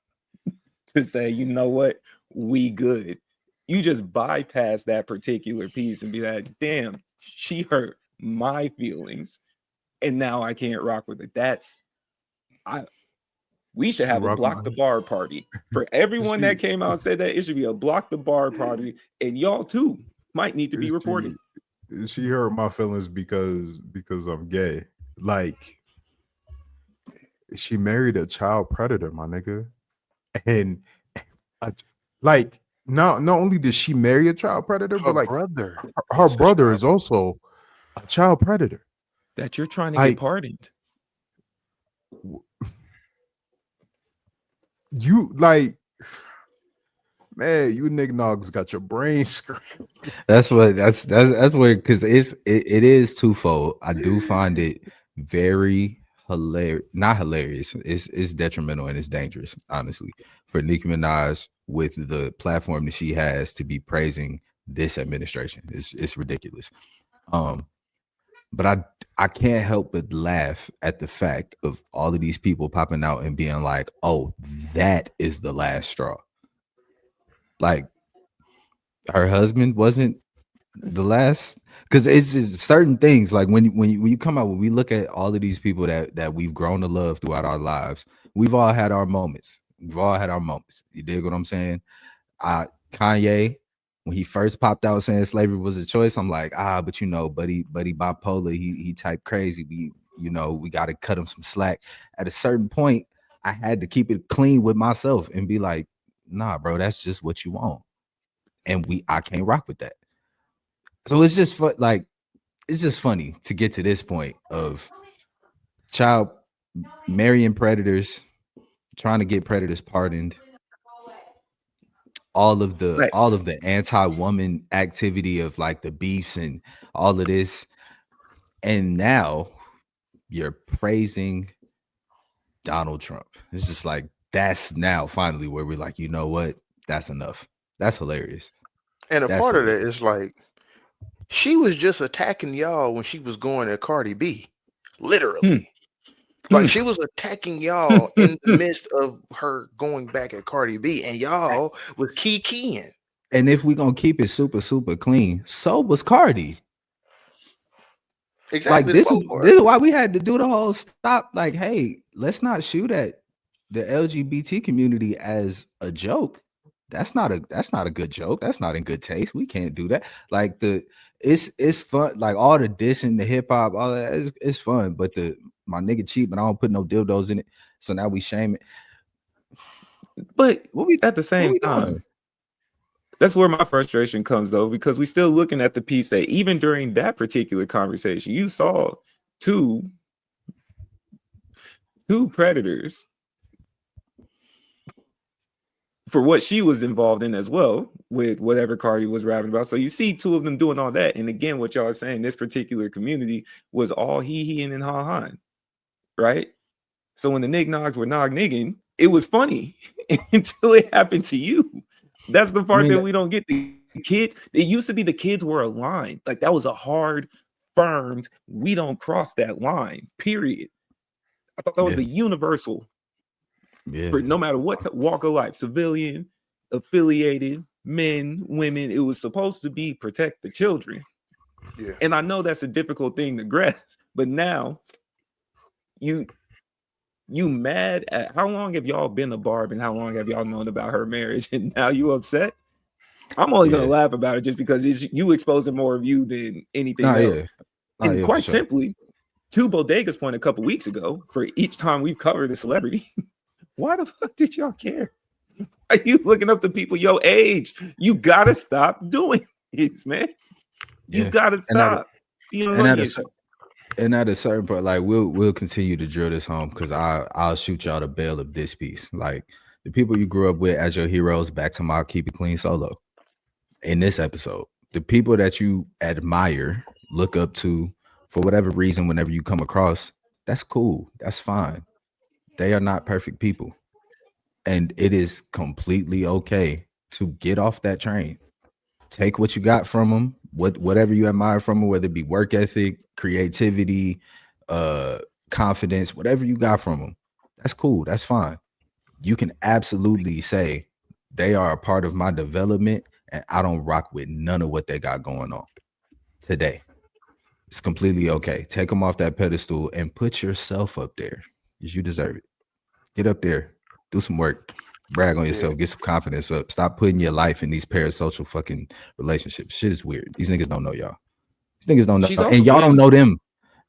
to say, you know what, we good. You just bypass that particular piece and be like, damn, she hurt my feelings, and now I can't rock with it. We should have a block the bar party for everyone that came out and said that. It should be a block the bar party, and y'all too might need to be reported. She hurt my feelings because I'm gay. Like, she married a child predator, my nigga, and like not only did she marry a child predator, Her but like brother. her is a brother child is also a child predator. That you're trying to Like get pardoned. you like, man, you niggas got your brain scrambled. That's what that's where because it is twofold. I do find it very hilarious, not hilarious. It's detrimental and it's dangerous, honestly, for Nicki Minaj with the platform that she has to be praising this administration. It's ridiculous. But I can't help but laugh at the fact of all of these people popping out and being like, "Oh, that is the last straw." Like her husband wasn't the last, because it's just certain things like when you come out, when we look at all of these people that we've grown to love throughout our lives, we've all had our moments. We've all had our moments. You dig what I'm saying? Kanye, when he first popped out saying slavery was a choice, I'm like, but buddy bipolar, he type crazy. We got to cut him some slack. At a certain point, I had to keep it clean with myself and be like, nah, bro, that's just what you want. And I can't rock with that. So it's just it's just funny to get to this point of child marrying predators, trying to get predators pardoned, all of Right. the anti-woman activity of like the beefs and all of this, and now you're praising Donald Trump. It's just like that's now finally where we're like, you know what? That's enough. That's hilarious. And a That's part of that hilarious. is like she was just attacking y'all when she was going at Cardi B. Literally. Like she was attacking y'all in the midst of her going back at Cardi B, and y'all was keying. And if we're gonna keep it super, super clean, so was Cardi. Like Exactly. this Both is why parties. we had to do the whole stop. Like, hey, let's not shoot at the LGBT community as a joke. That's not a good joke. That's not in good taste. We can't do that. Like it's fun. Like all the dissing, the hip hop, all that is fun. But my nigga cheap, but I don't put no dildos in it. So now we shame it. But What we at the same time, doing? that's where my frustration comes, though, because we're still looking at the piece that even during that particular conversation, you saw two predators for what she was involved in as well with whatever Cardi was rapping about. So you see two of them doing all that. And again, what y'all are saying, this particular community was all he and ha han, right? So when the nignogs were nog nigging, it was funny until it happened to you. That's the part that we don't get. The kids, it used to be the kids were aligned. Like that was a hard, firmed, we don't cross that line, period. I thought that was the universal for no matter what walk of life, civilian, affiliated, men, women, it was supposed to be protect the children. Yeah. And I know that's a difficult thing to grasp, but now you mad at how long have y'all been a Barb and how long have y'all known about her marriage and now you upset? I'm only gonna laugh about it just because it's you exposing more of you than anything else. And quite simply, to Bodega's point a couple weeks ago, for each time we've covered a celebrity, why the fuck did y'all care? Are you looking up to people your age? You gotta stop doing this, man. You gotta stop. And at a certain point, like we'll continue to drill this home because I'll shoot y'all the bail of this piece. Like the people you grew up with as your heroes, back to my Keep It Clean solo. In this episode, the people that you admire, look up to for whatever reason, whenever you come across, that's cool. That's fine. They are not perfect people. And it is completely okay to get off that train. Take what you got from them, whatever you admire from them, whether it be work ethic, creativity, confidence, whatever you got from them. That's cool. That's fine. You can absolutely say they are a part of my development and I don't rock with none of what they got going on today. It's completely okay. Take them off that pedestal and put yourself up there because you deserve it. Get up there, do some work, brag on yourself, get some confidence up. Stop putting your life in these parasocial fucking relationships. Shit is weird. These niggas don't know y'all. These niggas don't know, and y'all don't know them.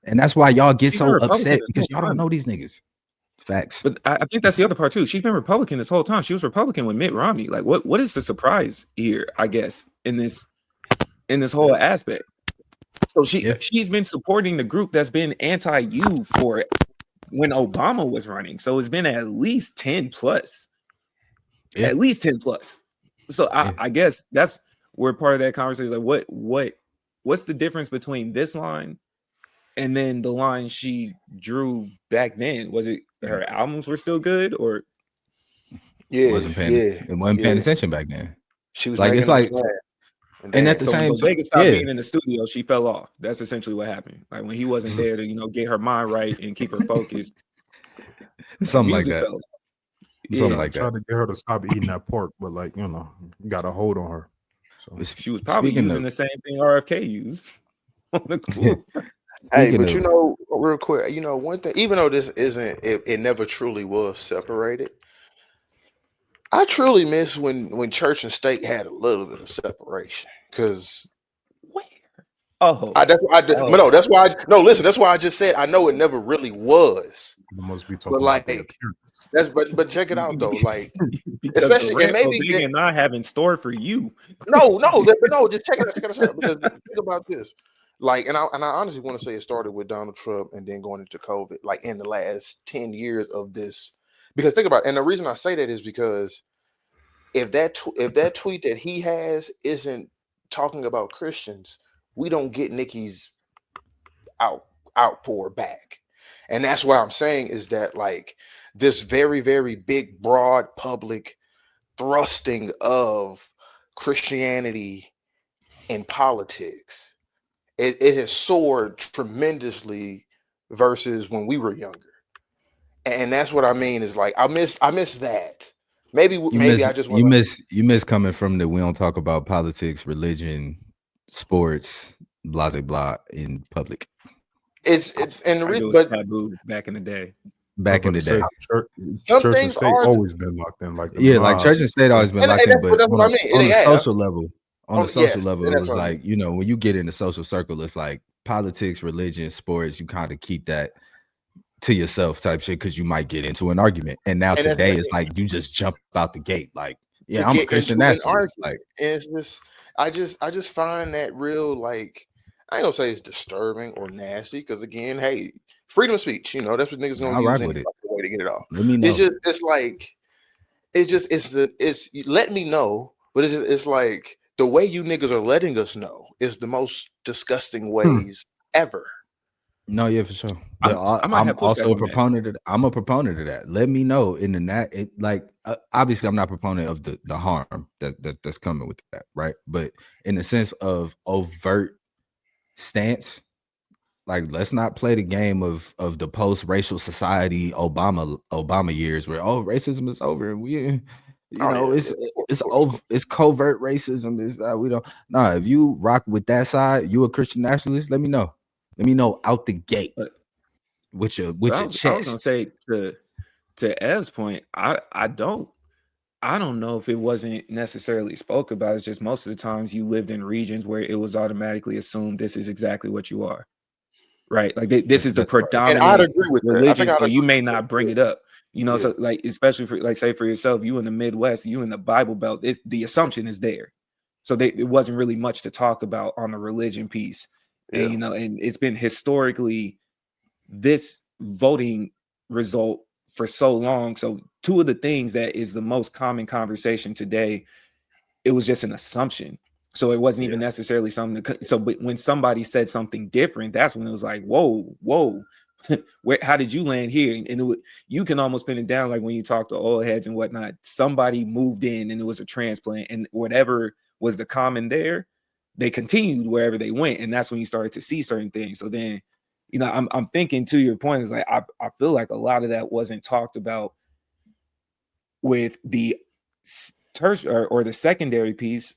And that's why y'all get so upset because y'all don't know these niggas. Facts. But I think that's the other part too. She's been Republican this whole time. She was Republican with Mitt Romney. Like, what is the surprise here? I guess in this whole aspect. So she's been supporting the group that's been anti-you for when Obama was running. So it's been at least 10 plus. Yeah. At least 10 plus. So I guess that's where part of that conversation is like, what's the difference between this line and then the line she drew back then? Was it her albums were still good, or it wasn't paying attention back then? She was like, making it's like, and at the same time, Bodega stopped being in the studio, she fell off. That's essentially what happened. Like when he wasn't there to get her mind right and keep her focused. Something like that. Something like that. Trying to get her to stop eating that pork, but you got a hold on her. So she was probably using the same thing RFK used on the cool. Hey, but real quick, one thing, even though this isn't, it never truly was separated. I truly miss when church and state had a little bit of separation. Because where? That's why I just said I know it never really was. Must be talking about but check it out though, like especially and maybe not having store for you. No, just check it out. Because think about this. Like, and I honestly want to say it started with Donald Trump and then going into COVID, like in the last 10 years of this. Because think about it, and the reason I say that is because if that tweet that he has isn't talking about Christians, we don't get Nicki's outpour back. And that's what I'm saying is that like this very, very big, broad public thrusting of Christianity in politics, it has soared tremendously versus when we were younger. And that's what I mean is like I miss that. Maybe I just you miss coming from the we don't talk about politics, religion, sports, blah blah blah in public. It's and the reason, but taboo back in the day. Church and state always been locked in, like like church and state always been locked in, but on a social level, it was like when you get in the social circle, it's like politics, religion, sports. You kind of keep that to yourself, type shit, because you might get into an argument. And now today, it's like you just jump out the gate, like, yeah, I'm a Christian nationalist. Like, it's just, I just find that real, like, I ain't gonna say it's disturbing or nasty, because again, hey, freedom of speech, that's what niggas gonna use the way to get it off. Let me know. It's let me know, but it's like the way you niggas are letting us know is the most disgusting ways ever. No, yeah, for sure. But I'm also a proponent of. I'm a proponent of that. Let me know in the obviously I'm not a proponent of the harm that's coming with that, right? But in the sense of overt stance, like let's not play the game of the post-racial society Obama years where racism is over and we it's over, it's covert racism. Is we don't if you rock with that side, you a Christian nationalist, let me know. Let me know out the gate with your chest. I was gonna say to Ev's point, I don't know if it wasn't necessarily spoke about. It's just most of the times you lived in regions where it was automatically assumed this is exactly what you are, right? Like this is the predominant and I'd agree with religion, that. so you may not bring it up. So like especially for like say for yourself, you in the Midwest, you in the Bible Belt, the assumption is there, so it wasn't really much to talk about on the religion piece. And, and it's been historically this voting result for so long. So two of the things that is the most common conversation today, it was just an assumption. So it wasn't even necessarily something. But when somebody said something different, that's when it was like, whoa, how did you land here? And you can almost pin it down like when you talk to old heads and whatnot. Somebody moved in and it was a transplant, and whatever was the common there, they continued wherever they went, and that's when you started to see certain things. So then, I'm thinking to your point is like I feel like a lot of that wasn't talked about with the tertiary or the secondary piece.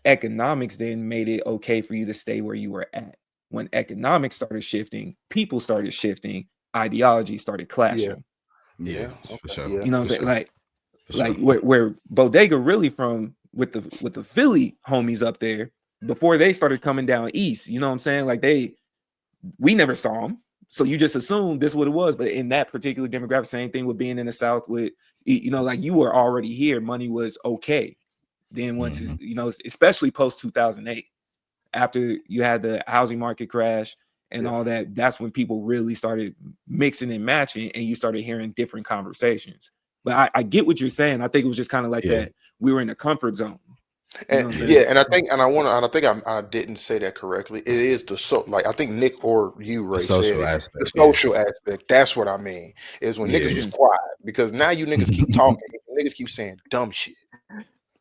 Economics then made it okay for you to stay where you were at. When economics started shifting, people started shifting, ideology started clashing. Yeah, for sure. You know what I'm saying? Like where Bodega really from with the Philly homies up there. Before they started coming down east, you know what I'm saying? Like we never saw them. So you just assume this is what it was. But in that particular demographic, same thing with being in the South with, you know, like you were already here, money was okay. Then once it's, you know, especially post 2008, after you had the housing market crash and all that, that's when people really started mixing and matching, and you started hearing different conversations. But I get what you're saying. I think it was just kind of like that. We were in a comfort zone. You know And what I'm saying? and I think I didn't say that correctly. It is like I think Nick or you, The Ray, said social it. The aspect. social aspect. That's what I mean. Is when niggas just quiet, because now you niggas keep talking. Niggas keep saying dumb shit.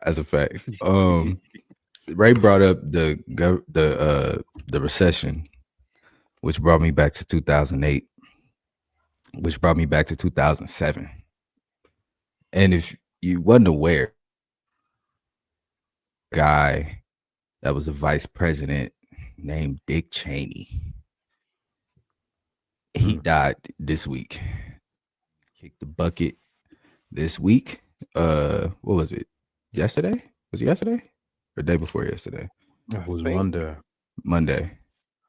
As a fact. Ray brought up the recession, which brought me back to 2008, which brought me back to 2007. And if you wasn't aware, guy that was a vice president named Dick Cheney, he died this week. Kicked the bucket this week. What was it? Yesterday? Was it yesterday or day before yesterday? It was Monday. Monday.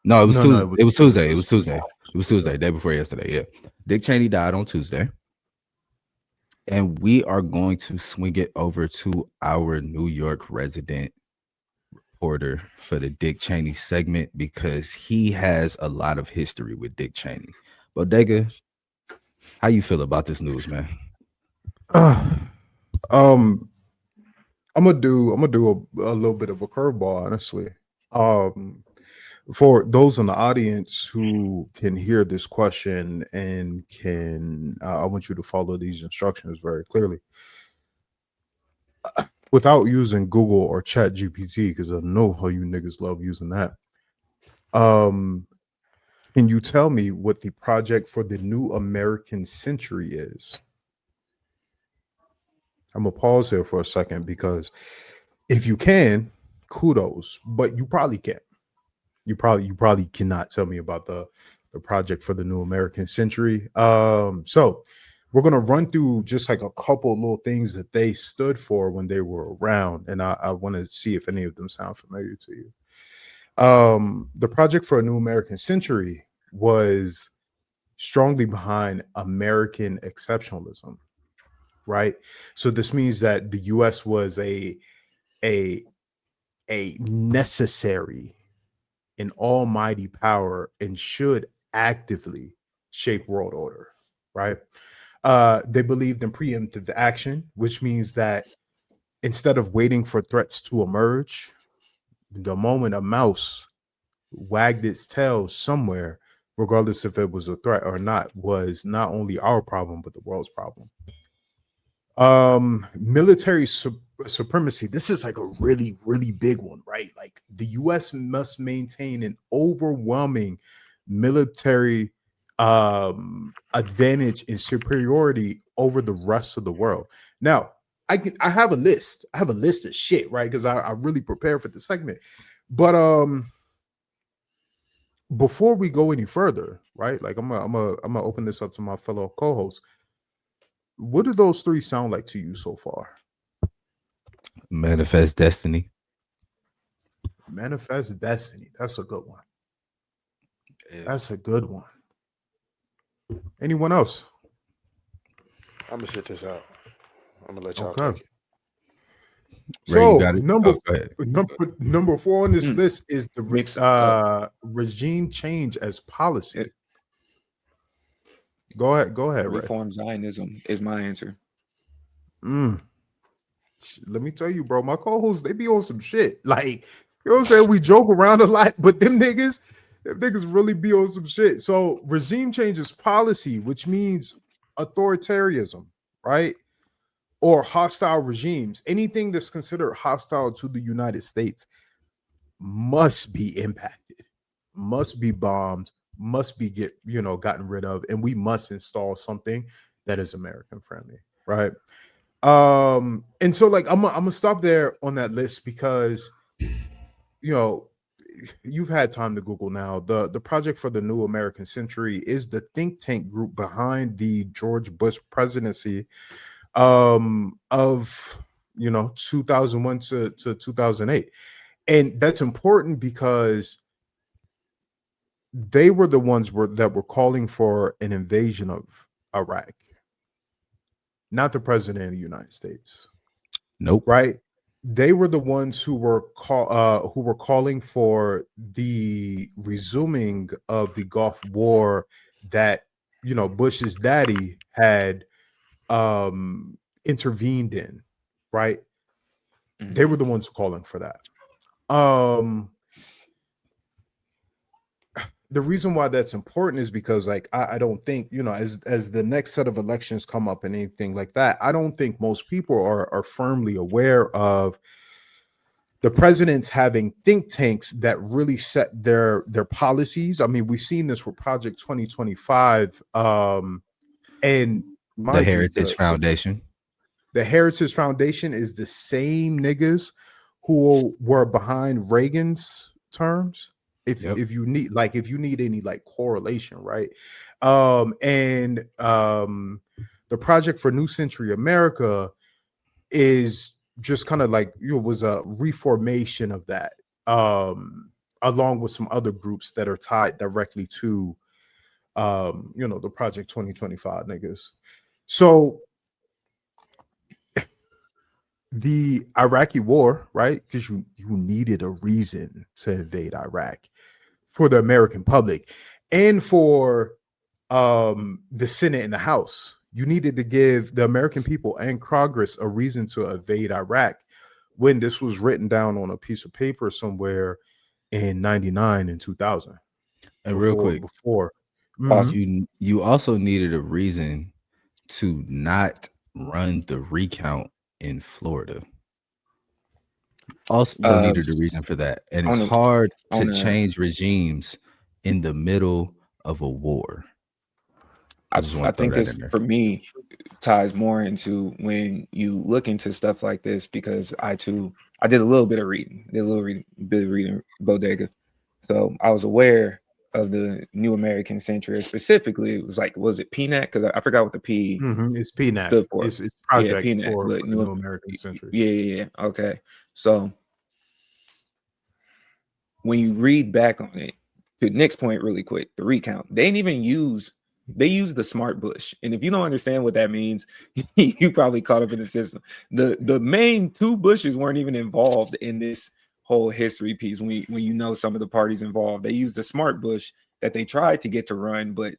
No, it was No, Tuesday. no, It was Tuesday. It was Tuesday. It was Tuesday, day before yesterday. Yeah. Dick Cheney died on Tuesday. And we are going to swing it over to our New York resident reporter for the Dick Cheney segment, because he has a lot of history with Dick Cheney. Bodega, how you feel about this news, man? I'm gonna do a little bit of a curveball, honestly. For those in the audience who can hear this question and can, I want you to follow these instructions very clearly without using Google or Chat GPT, because I know how you niggas love using that. Can you tell me what the project for the new American century is? I'm gonna pause here for a second, because if you can, kudos, but you probably can't. You probably cannot tell me about the project for the new American century. So we're gonna run through just like a couple little things that they stood for when they were around, and I want to see if any of them sound familiar to you. The project for a new American century was strongly behind American exceptionalism, right? So this means that the U.S. was a necessary an almighty power and should actively shape world order, right? They believed in preemptive action, which means that instead of waiting for threats to emerge, the moment a mouse wagged its tail somewhere, regardless if it was a threat or not, was not only our problem, but the world's problem. Military supremacy. This is like a really, really big one, right? Like the US must maintain an overwhelming military advantage and superiority over the rest of the world. Now, I have a list. I have a list of shit, right? Because I really prepared for the segment. But before we go any further, right? Like I'm gonna open this up to my fellow co-hosts. What do those three sound like to you so far? Manifest destiny. Manifest destiny. That's a good one. That's a good one. Anyone else? I'm gonna sit this out. I'm gonna let y'all Okay. take it. Ray, you So got it? number 4 on this Mm. list is the Mix up. regime change as policy. Go ahead, Ray. Reform Zionism is my answer. Let me tell you, bro, my co-hosts, they be on some shit. Like, you know what I'm saying? We joke around a lot, but them niggas really be on some shit. So regime change is policy, which means authoritarianism, right? Or hostile regimes. Anything that's considered hostile to the United States must be impacted, must be bombed, must be gotten rid of, and we must install something that is American friendly, right? And so like I'm gonna stop there on that list, because you've had time to Google now. The project for the new American century is the think tank group behind the George Bush presidency of 2001 to 2008. And that's important because they were the ones that were calling for an invasion of Iraq, not the president of the United States. Nope. Right? They were the ones who were calling for the resuming of the Gulf War that Bush's daddy had intervened in, right? They were the ones calling for that. The reason why that's important is because, like, I don't think, as the next set of elections come up and anything like that, I don't think most people are firmly aware of the presidents having think tanks that really set their policies. I mean, we've seen this with Project 2025, and The mind you, Heritage Foundation. the Heritage Foundation is the same niggas who were behind Reagan's terms. If you need any like correlation, right? And the Project for New Century America is just kind of like was a reformation of that, along with some other groups that are tied directly to the Project 2025 niggas. So the Iraqi war, right? Because you needed a reason to invade Iraq for the American public and for the Senate and the House. You needed to give the American people and Congress a reason to invade Iraq when this was written down on a piece of paper somewhere in 99 and 2000. And real quick, you also needed a reason to not run the recount in Florida. Also needed a reason for that. And it's hard to change regimes in the middle of a war. I think this, for me, ties more into when you look into stuff like this, because I did a little bit of reading, Bodega. So I was aware of the New American Century. Specifically, it was like, was it PNAC? Because I forgot what the P it's PNAC. stood for. It's Project PNAC, for but New American Century. Yeah. Okay. So when you read back on it, to Nick's point really quick, the recount, they use the smart bush. And if you don't understand what that means, you probably caught up in the system. The main two bushes weren't even involved in this whole history piece. When you know some of the parties involved, they used the smart bush that they tried to get to run, but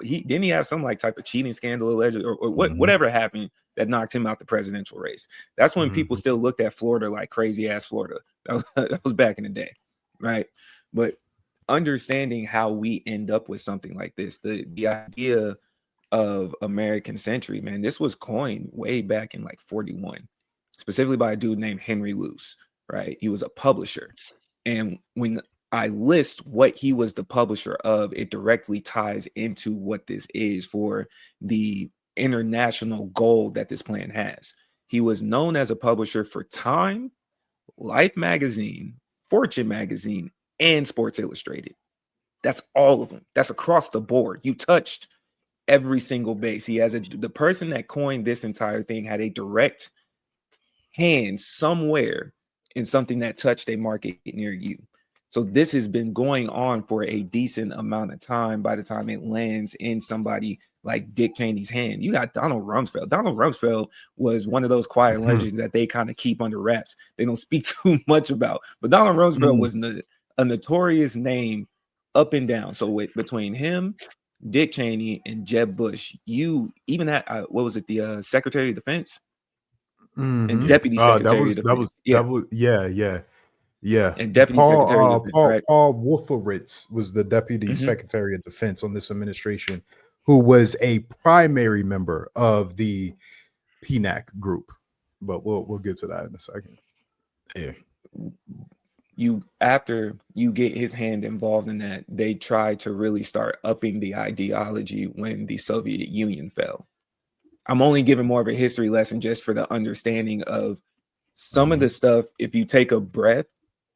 he have some like type of cheating scandal alleged or whatever happened that knocked him out the presidential race. That's when people still looked at Florida like crazy ass Florida. That was back in the day, right? But understanding how we end up with something like this, the idea of American Century, man, this was coined way back in like 41, specifically by a dude named Henry Luce, right? He was a publisher. And when I list what he was the publisher of, it directly ties into what this is for the international goal that this plan has. He was known as a publisher for Time, Life magazine, Fortune magazine, and Sports Illustrated. That's all of them. That's across the board. You touched every single base. He has the person that coined this entire thing had a direct hand somewhere in something that touched a market near you. So this has been going on for a decent amount of time. By the time it lands in somebody like Dick Cheney's hand, you got Donald Rumsfeld. Donald Rumsfeld was one of those quiet legends that they kind of keep under wraps. They don't speak too much about. But Donald Rumsfeld was a notorious name up and down. So between him, Dick Cheney, and Jeb Bush, you even had what was it, the Secretary of Defense and Deputy Secretary of Defense. Yeah. And Deputy Secretary of Defense, right? Paul Wolfowitz was the Deputy Secretary of Defense on this administration, who was a primary member of the PNAC group. But we'll get to that in a second. Yeah. After you get his hand involved in that, they try to really start upping the ideology when the Soviet Union fell. I'm only giving more of a history lesson just for the understanding of some of the stuff. If you take a breath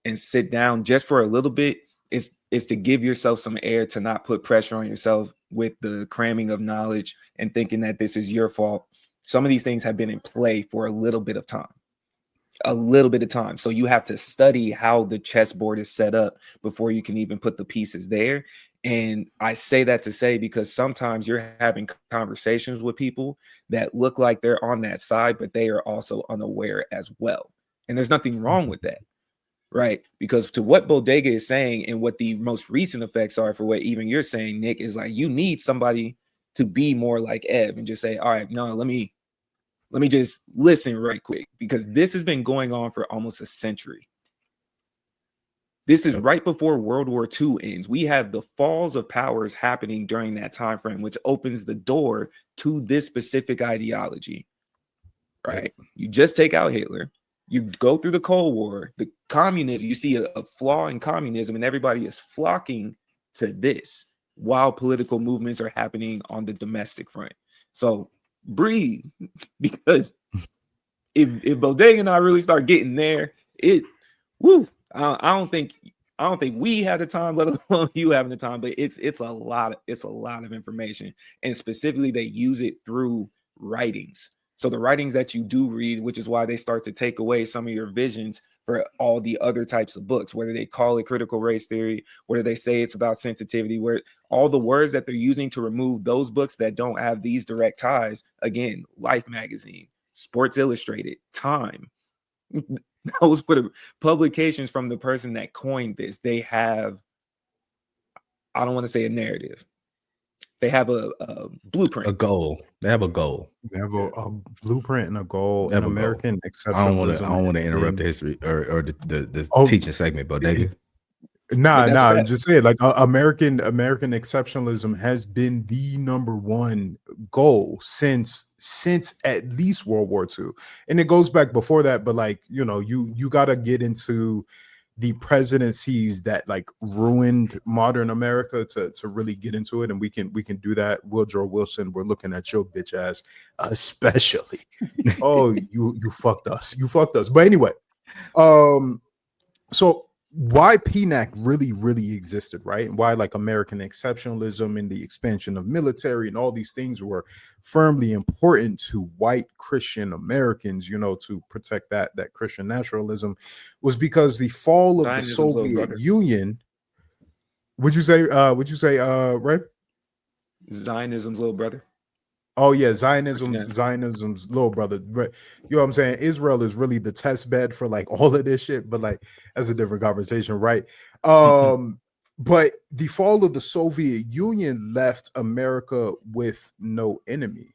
and sit down just for a little bit, is to give yourself some air, to not put pressure on yourself with the cramming of knowledge and thinking that this is your fault. Some of these things have been in play for a little bit of time. So you have to study how the chessboard is set up before you can even put the pieces there. And I say that to say, because sometimes you're having conversations with people that look like they're on that side, but they are also unaware as well. And there's nothing wrong with that, right? Because to what Bodega is saying and what the most recent effects are for what even you're saying, Nick, is like you need somebody to be more like Ev and just say, all right, no, let me just listen right quick, because this has been going on for almost a century. This is right before World War II ends. We have the falls of powers happening during that time frame, which opens the door to this specific ideology, right? You just take out Hitler. You go through the Cold War, the communism, you see a flaw in communism, and everybody is flocking to this while political movements are happening on the domestic front. So breathe, because if Bodega and I really start getting there, I don't think we have the time, let alone you having the time. But it's a lot of information, and specifically they use it through writings. So the writings that you do read, which is why they start to take away some of your visions for all the other types of books, whether they call it critical race theory, whether they say it's about sensitivity, where all the words that they're using to remove those books that don't have these direct ties. Again, Life magazine, Sports Illustrated, Time. Those were the publications from the person that coined this. They have, I don't want to say a narrative. They have a blueprint, a goal. They have a goal. They have a blueprint and a goal. They have An a goal. American exceptionalism. I don't want to interrupt the history or the teaching segment, but they Nah, I'm just saying, like American exceptionalism has been the number one goal since at least World War II, and it goes back before that. But like, you know, you got to get into the presidencies that like ruined modern America to really get into it, and we can do that. Woodrow Wilson, we're looking at your bitch ass, especially. Oh, you fucked us, But anyway, so why PNAC really existed, right? And why like American exceptionalism and the expansion of military and all these things were firmly important to white Christian Americans, you know, to protect that Christian nationalism, was because the fall of Zionism's the Soviet Union. Would you say, Ray? Zionism's little brother. Oh yeah, Zionism's little brother. But you know what I'm saying? Israel is really the test bed for like all of this shit, but like that's a different conversation, right? But the fall of the Soviet Union left America with no enemy,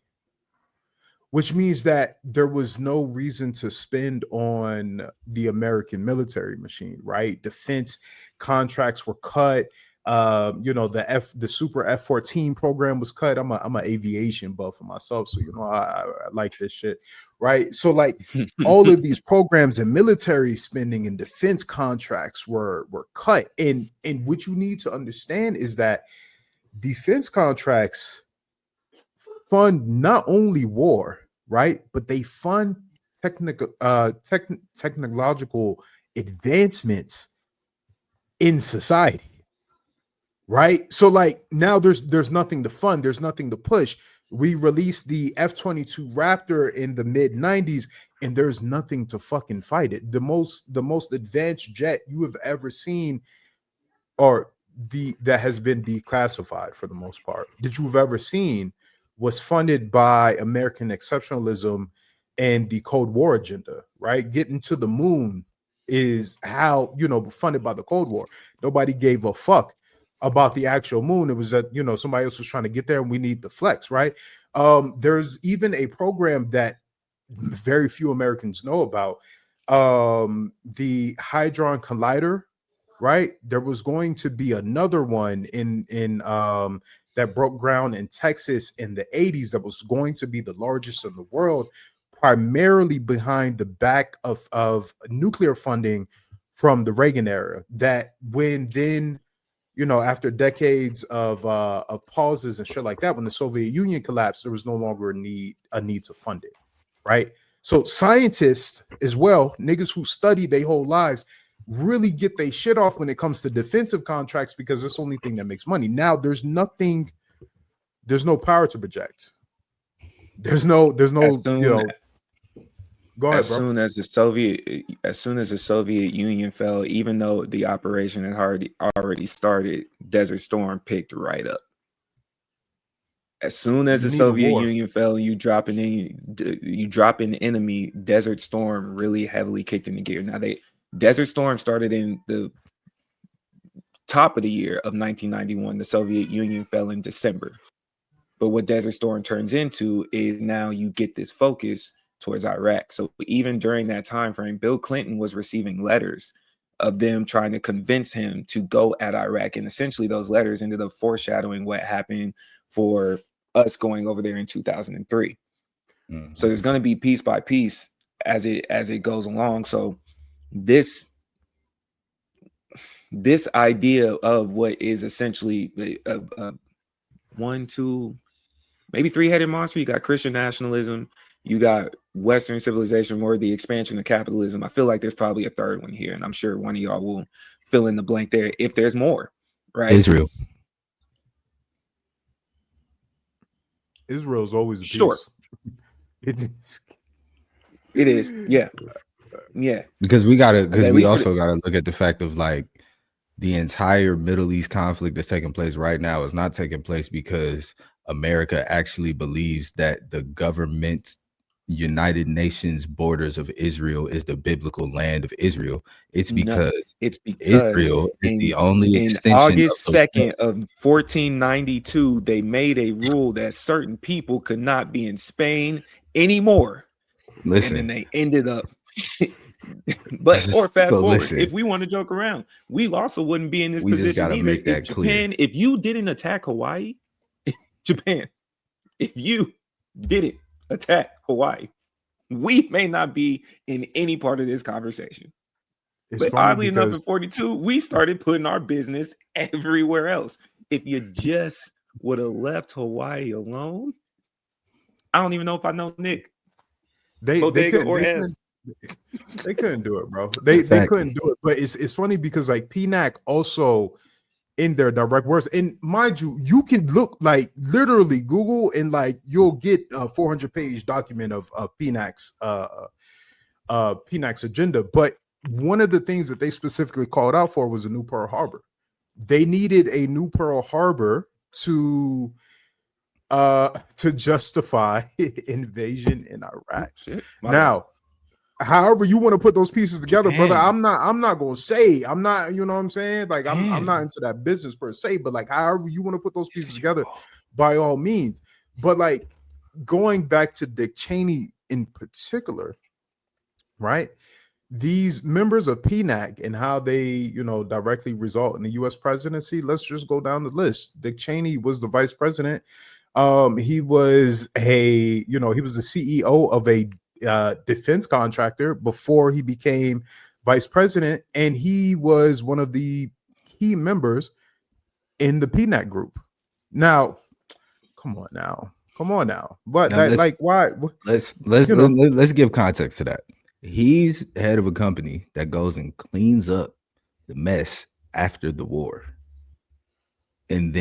which means that there was no reason to spend on the American military machine, right? Defense contracts were cut. You know, the Super F-14 program was cut. I'm a aviation buff for myself, so you know I like this shit, right? So like all of these programs and military spending and defense contracts were cut. And what you need to understand is that defense contracts fund not only war, right, but they fund technological advancements in society. Right. So like now there's nothing to fund. There's nothing to push. We released the F-22 Raptor in the mid 90s and there's nothing to fucking fight it. The most advanced jet you have ever seen, or that has been declassified for the most part, that you've ever seen, was funded by American exceptionalism and the Cold War agenda, right? Getting to the moon is how, you know, funded by the Cold War. Nobody gave a fuck about the actual moon. It was that, you know, somebody else was trying to get there and we need the flex, right? There's even a program that very few Americans know about, the Hadron Collider, right? There was going to be another one in that broke ground in Texas in the 80s that was going to be the largest in the world, primarily behind the back of nuclear funding from the Reagan era. That when then, you know, after decades of pauses and shit like that, when the Soviet Union collapsed, there was no longer a need to fund it, right? So scientists as well, niggas who study their whole lives, really get their shit off when it comes to defensive contracts because it's the only thing that makes money. Now there's no power to project. There's no, you know, Go ahead, as bro. soon as the Soviet Union fell, even though the operation had already started, Desert Storm picked right up. As soon as You the need a Soviet war. Union fell, you drop an enemy. Desert Storm really heavily kicked into gear. Now Desert Storm started in the top of the year of 1991. The Soviet Union fell in December. But what Desert Storm turns into is now you get this focus towards Iraq. So even during that time frame, Bill Clinton was receiving letters of them trying to convince him to go at Iraq. And essentially those letters ended up foreshadowing what happened for us going over there in 2003. Mm-hmm. So there's going to be piece by piece as it goes along. So this idea of what is essentially a 1, 2, maybe 3-headed monster. You got Christian nationalism, you got Western civilization, or the expansion of capitalism. I feel like there's probably a third one here, and I'm sure one of y'all will fill in the blank there if there's more. Right? Israel. Israel's always a Sure. piece. It is. Yeah. Because we least also gotta look at the fact of like the entire Middle East conflict that's taking place right now is not taking place because America actually believes that the government United Nations borders of Israel is the biblical land of Israel. It's because Israel is the only extension August of the 2nd West. of 1492, they made a rule that certain people could not be in Spain anymore. Listen, and then they ended up or fast forward, listen. if we want to joke around, we also wouldn't be in this We just position gotta either. make that If Japan, if you didn't attack Hawaii, Japan, if you didn't attack Hawaii, we may not be in any part of this conversation. It's But funny oddly enough, because in 42, we started putting our business everywhere else. If you just would have left Hawaii alone, I don't even know if I know Nick. they Bodega couldn't or Ev. they couldn't do it, bro. They couldn't do it. But it's funny because like PNAC also in their direct words, and mind you, you can look like literally Google and like you'll get a 400-page document of PNAC's PNAC's agenda. But one of the things that they specifically called out for was a new Pearl Harbor. They needed a new Pearl Harbor to justify invasion in Iraq. Now, however you want to put those pieces together, brother, I'm not gonna say, I'm not, you know what I'm saying? Like I'm not into that business per se, but like however you want to put those pieces together, by all means. But like going back to Dick Cheney in particular, right? These members of PNAC and how they, you know, directly result in the US presidency. Let's just go down the list. Dick Cheney was the vice president. He was the CEO of a defense contractor before he became vice president, and he was one of the key members in the PNAC group. Now, come on now. But now that, like, why? Let's give context to that. He's head of a company that goes and cleans up the mess after the war. And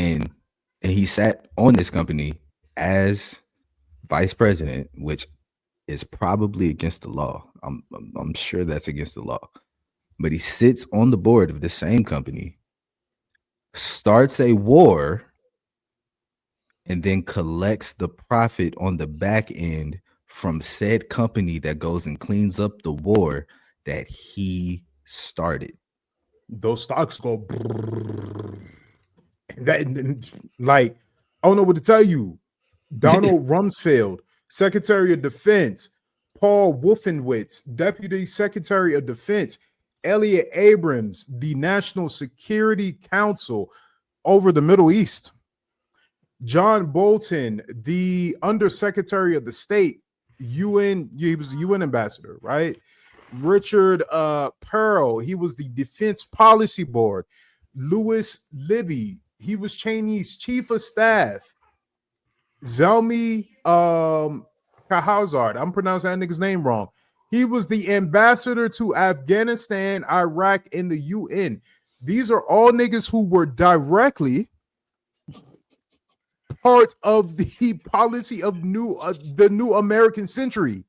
he sat on this company as vice president, which is probably against the law. I'm sure that's against the law. But he sits on the board of the same company, starts a war, and then collects the profit on the back end from said company that goes and cleans up the war that he started. Those stocks go that, like, I don't know what to tell you. Donald Rumsfeld, Secretary of Defense, Paul Wolfowitz, Deputy Secretary of Defense, Elliot Abrams, the National Security Council over the Middle East, John Bolton, the Undersecretary of the State, UN, he was the UN ambassador, right? Richard Pearl, he was the Defense Policy Board. Louis Libby, he was Cheney's chief of staff. Zelmi Kahazard, I'm pronouncing that nigga's name wrong. He was the ambassador to Afghanistan, Iraq, and the UN. These are all niggas who were directly part of the policy of the new American century.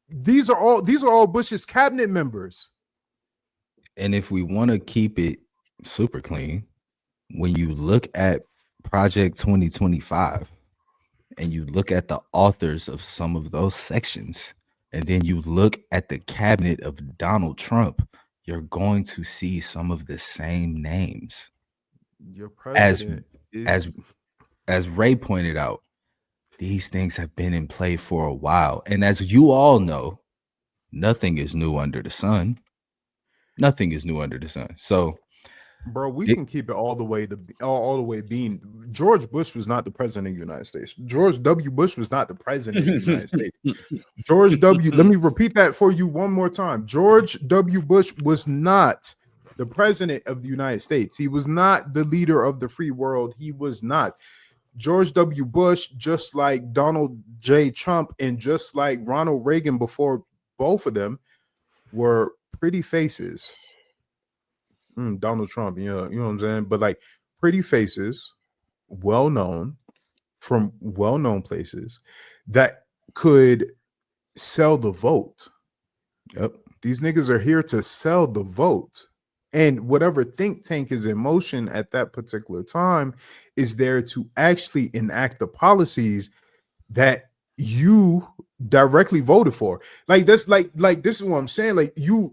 These are all Bush's cabinet members. And if we want to keep it super clean, when you look at Project 2025 and you look at the authors of some of those sections, and then you look at the cabinet of Donald Trump, you're going to see some of the same names. Your president as Ray pointed out, these things have been in play for a while. And as you all know, nothing is new under the sun. Nothing is new under the sun. So, bro, we can keep it all the way to all the way being George Bush was not the president of the United States. George W. Bush was not the president of the United States. George W. Let me repeat that for you one more time. George W. Bush was not the president of the United States. He was not the leader of the free world. He was not. George W. Bush, just like Donald J. Trump and just like Ronald Reagan before both of them, were pretty faces. Donald Trump, you know what I'm saying? But like pretty faces, well-known from well-known places that could sell the vote. Yep. These niggas are here to sell the vote. And whatever think tank is in motion at that particular time is there to actually enact the policies that you directly voted for. Like that's like this is what I'm saying. Like you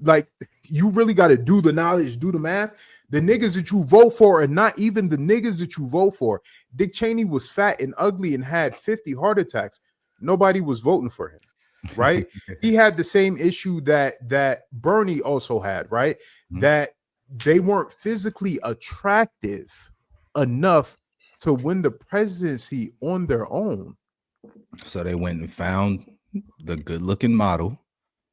really got to do the knowledge, do the math. The niggas that you vote for are not even the niggas that you vote for. Dick Cheney was fat and ugly and had 50 heart attacks. Nobody was voting for him, right? He had the same issue that Bernie also had, right? That they weren't physically attractive enough to win the presidency on their own. So they went and found the good-looking model,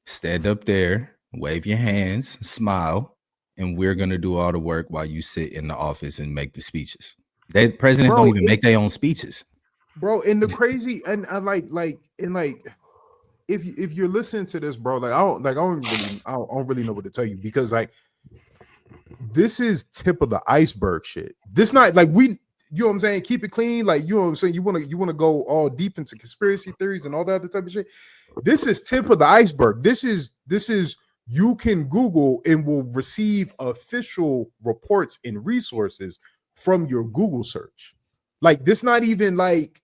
stand up there, wave your hands, smile, and we're going to do all the work while you sit in the office and make the speeches. Presidents don't even make their own speeches. Bro, and the crazy, and I like if you're listening to this, bro, I don't really know what to tell you, because like this is tip of the iceberg shit. This not like you know what I'm saying? Keep it clean. Like, you know what I'm saying? You want to go all deep into conspiracy theories and all that other type of shit. This is tip of the iceberg. This is you can Google and will receive official reports and resources from your Google search. Like, this not even like,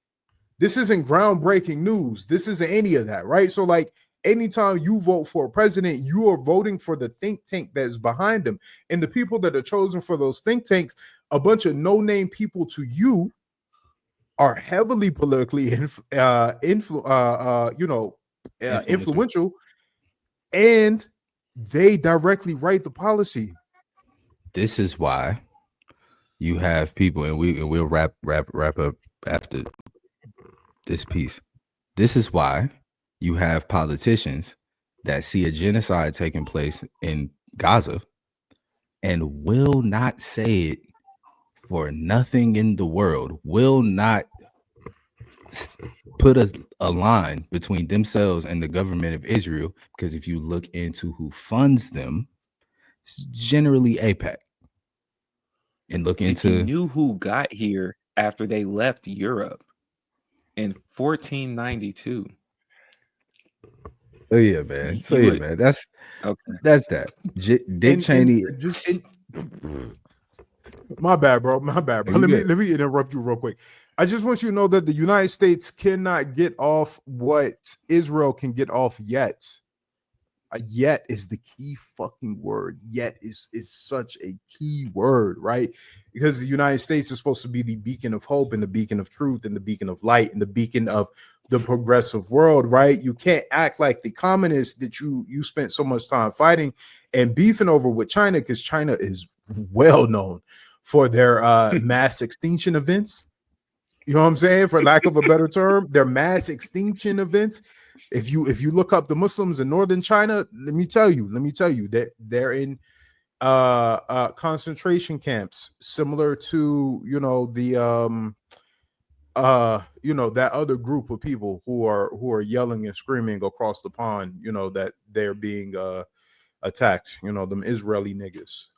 this isn't groundbreaking news. This isn't any of that, right? So like, anytime you vote for a president, you are voting for the think tank that's behind them. And the people that are chosen for those think tanks, a bunch of no-name people to you, are heavily politically influential, and they directly write the policy. This is why you have people, and we'll wrap up after this piece. This is why you have politicians that see a genocide taking place in Gaza and will not say it for nothing in the world, will not put a line between themselves and the government of Israel, because if you look into who funds them, it's generally AIPAC. And look into... If you knew who got here after they left Europe in 1492. Oh yeah, man. So yeah, man. That's okay. That's that. Dick Cheney. My bad, bro. Let me interrupt you real quick. I just want you to know that the United States cannot get off what Israel can get off yet. Yet is the key fucking word. Yet is such a key word, right? Because the United States is supposed to be the beacon of hope and the beacon of truth and the beacon of light and the beacon of the progressive world, right? You can't act like the communists that you spent so much time fighting and beefing over with China, because China is well known for their mass extinction events. You know what I'm saying? For lack of a better term, their mass extinction events. If you look up the Muslims in northern China, let me tell you that they're in concentration camps similar to that other group of people who are yelling and screaming across the pond, that they're being attacked, them Israeli niggas.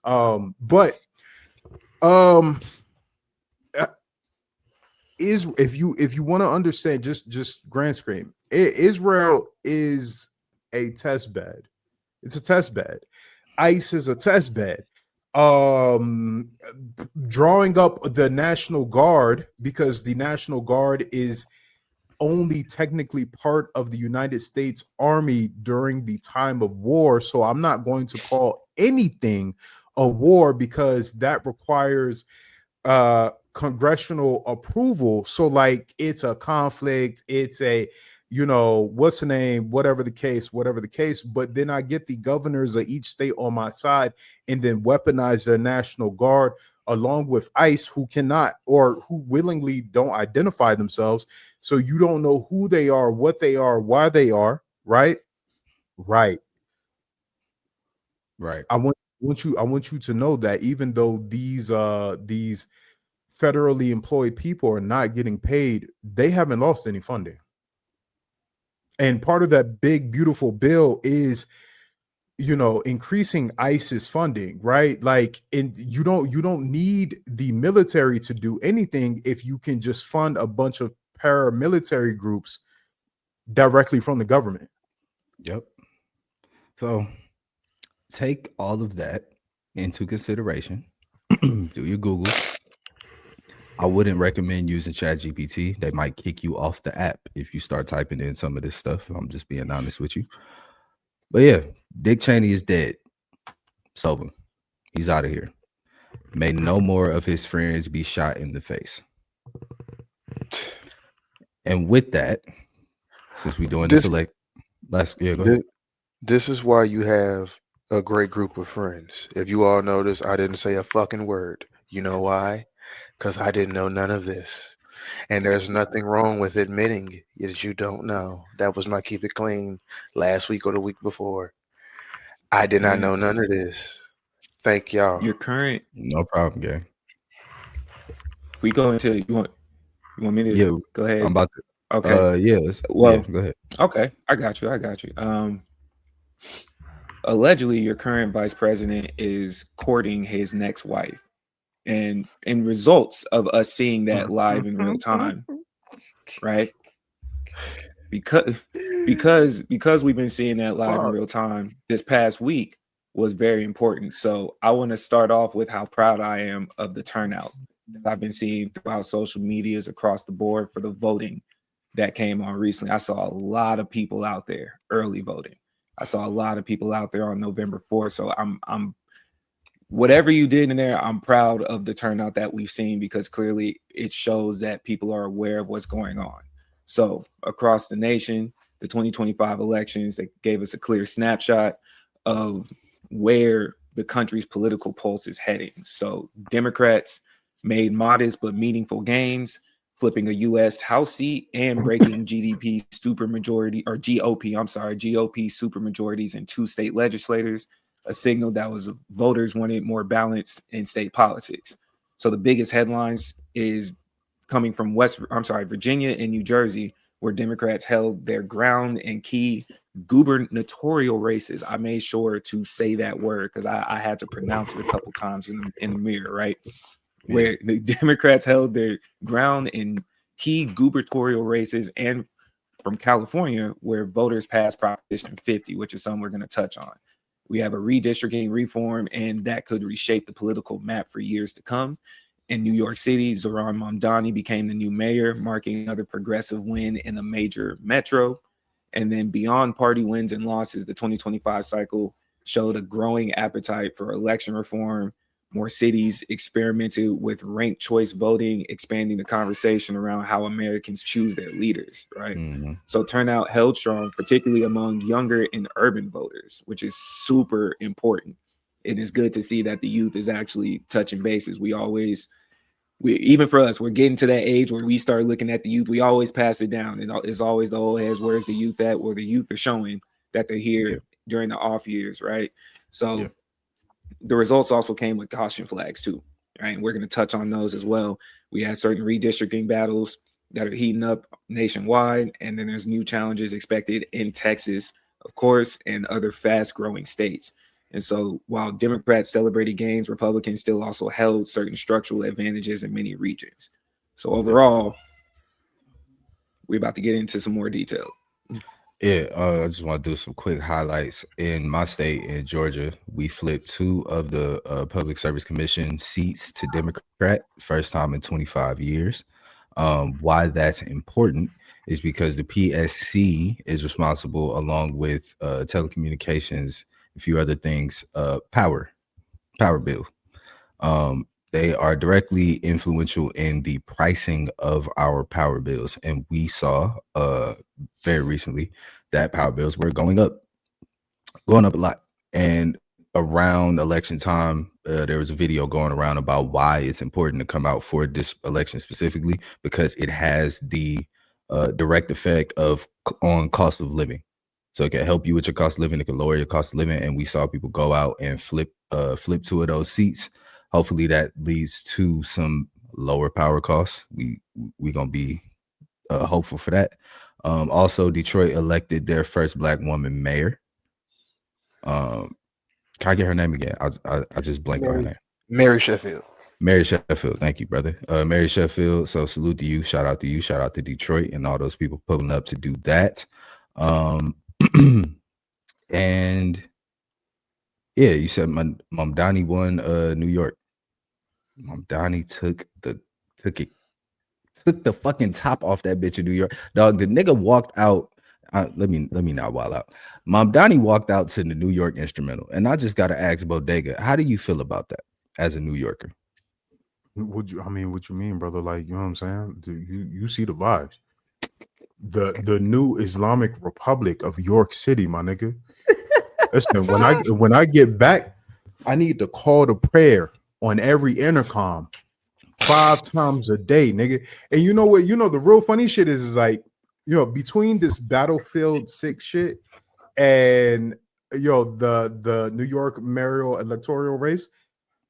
If you want to understand, just grand scream, Israel is a test bed. It's a test bed. ICE is a test bed. Drawing up the National Guard, because the National Guard is only technically part of the United States Army during the time of war. So I'm not going to call anything a war because that requires congressional approval. So like it's a conflict, it's a, what's the name, whatever the case. But then I get the governors of each state on my side and then weaponize their National Guard along with ICE, who cannot or who willingly don't identify themselves. So you don't know who they are, what they are, why they are, right? Right. I want you to know that even though these federally employed people are not getting paid, they haven't lost any funding. And part of that big, beautiful bill is, increasing ICE's funding, right? Like, and you don't need the military to do anything if you can just fund a bunch of paramilitary groups directly from the government. Yep. So take all of that into consideration. Do your Googles. I wouldn't recommend using ChatGPT. They might kick you off the app if you start typing in some of this stuff. I'm just being honest with you. But yeah, Dick Cheney is dead. It's over. He's out of here. May no more of his friends be shot in the face. And with that, since we're doing this go ahead. This is why you have a great group of friends. If you all notice, I didn't say a fucking word. You know why? Because I didn't know none of this. And there's nothing wrong with admitting that you don't know. That was my keep it clean last week or the week before. I did not know none of this. Thank y'all. Your current, no problem, gang. We go into you want me to go ahead? I'm about to. Okay. Go ahead. Okay, I got you. Allegedly, your current vice president is courting his next wife. And in results of us seeing that live in real time, right? Because we've been seeing that live in real time, this past week was very important. So I want to start off with how proud I am of the turnout that I've been seeing throughout social medias across the board for the voting that came on recently. I saw a lot of people out there early voting. I saw a lot of people out there on November 4th. So I'm whatever you did in there, I'm proud of the turnout that we've seen, because clearly it shows that people are aware of what's going on. So across the nation, the 2025 elections, that gave us a clear snapshot of where the country's political pulse is heading. So Democrats made modest but meaningful gains, flipping a U.S. House seat and breaking GOP supermajorities in 2 state legislators, a signal that was voters wanted more balance in state politics. So the biggest headlines is coming from Virginia and New Jersey, where Democrats held their ground in key gubernatorial races. I made sure to say that word because I had to pronounce it a couple times in the mirror, right? Where the Democrats held their ground in key gubernatorial races, and from California, where voters passed Proposition 50, which is something we're going to touch on. We have a redistricting reform, and that could reshape the political map for years to come. In New York City, Zohran Mamdani became the new mayor, marking another progressive win in a major metro. And then beyond party wins and losses, the 2025 cycle showed a growing appetite for election reform. More cities experimented with ranked choice voting, expanding the conversation around how Americans choose their leaders, right? Mm-hmm. So turnout held strong, particularly among younger and urban voters, which is super important. It is good to see that the youth is actually touching bases. Even for us, we're getting to that age where we start looking at the youth. We always pass it down. And it's always the old heads, where's the youth at? Where the youth are showing that they're here during the off years, right? So the results also came with caution flags too, right? And we're going to touch on those as well. We had certain redistricting battles that are heating up nationwide, and then there's new challenges expected in Texas, of course, and other fast-growing states. And so while Democrats celebrated gains, Republicans still also held certain structural advantages in many regions. So overall, we're about to get into some more detail. Yeah, I just want to do some quick highlights. In my state, in Georgia, we flipped 2 of the Public Service Commission seats to Democrat, first time in 25 years. Why that's important is because the PSC is responsible, along with telecommunications, a few other things, power bill. They are directly influential in the pricing of our power bills, and we saw very recently that power bills were going up a lot. And around election time, there was a video going around about why it's important to come out for this election specifically, because it has the direct effect on cost of living. So it can help you with your cost of living. It can lower your cost of living. And we saw people go out and flip 2 of those seats. Hopefully that leads to some lower power costs. We gonna be hopeful for that. Also, Detroit elected their first Black woman mayor. Can I get her name again? I just blanked on her name. Mary Sheffield. Mary Sheffield. Thank you, brother. Mary Sheffield. So salute to you. Shout out to you. Shout out to Detroit and all those people pulling up to do that. And yeah, you said Mamdani won New York. Mamdani took the fucking top off that bitch in New York. Dog, the nigga walked out. Let me not wild out. Mamdani walked out to the New York instrumental, and I just gotta ask Bodega, how do you feel about that as a New Yorker? What you mean, brother? Like, you know what I'm saying? You see the vibes. The new Islamic Republic of York City, my nigga. Listen, when I get back, I need to call to prayer on every intercom 5 times a day, nigga. And you know what? You know the real funny shit is like, between this Battlefield 6 shit and the New York mayoral electoral race,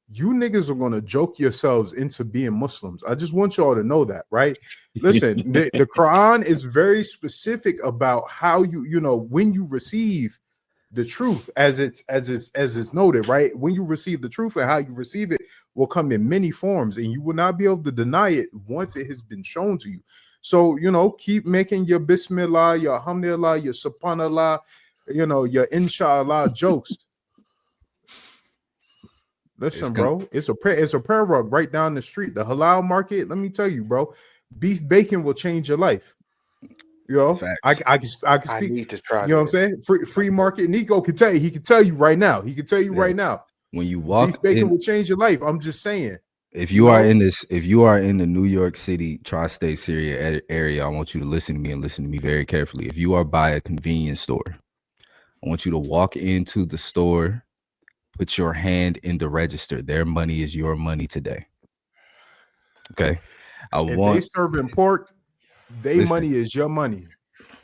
you niggas are gonna joke yourselves into being Muslims. I just want y'all to know that, right? Listen, the Quran is very specific about how when you receive the truth, as it's noted, right? When you receive the truth and how you receive it will come in many forms, and you will not be able to deny it once it has been shown to you. So, keep making your Bismillah, your Alhamdulillah, your Subhanallah, your Inshallah jokes. Listen, bro, it's a prayer rug right down the street. The halal market, let me tell you, bro, beef bacon will change your life. I can speak. I need to try. You know what I'm saying? Free market. Nico can tell you. He can tell you right now. Right now. When you walk, beef bacon will change your life. I'm just saying. If you are in the New York City tri-state area, I want you to listen to me and listen to me very carefully. If you are by a convenience store, I want you to walk into the store, put your hand in the register. Their money is your money today. Okay. If they serving pork, money is your money.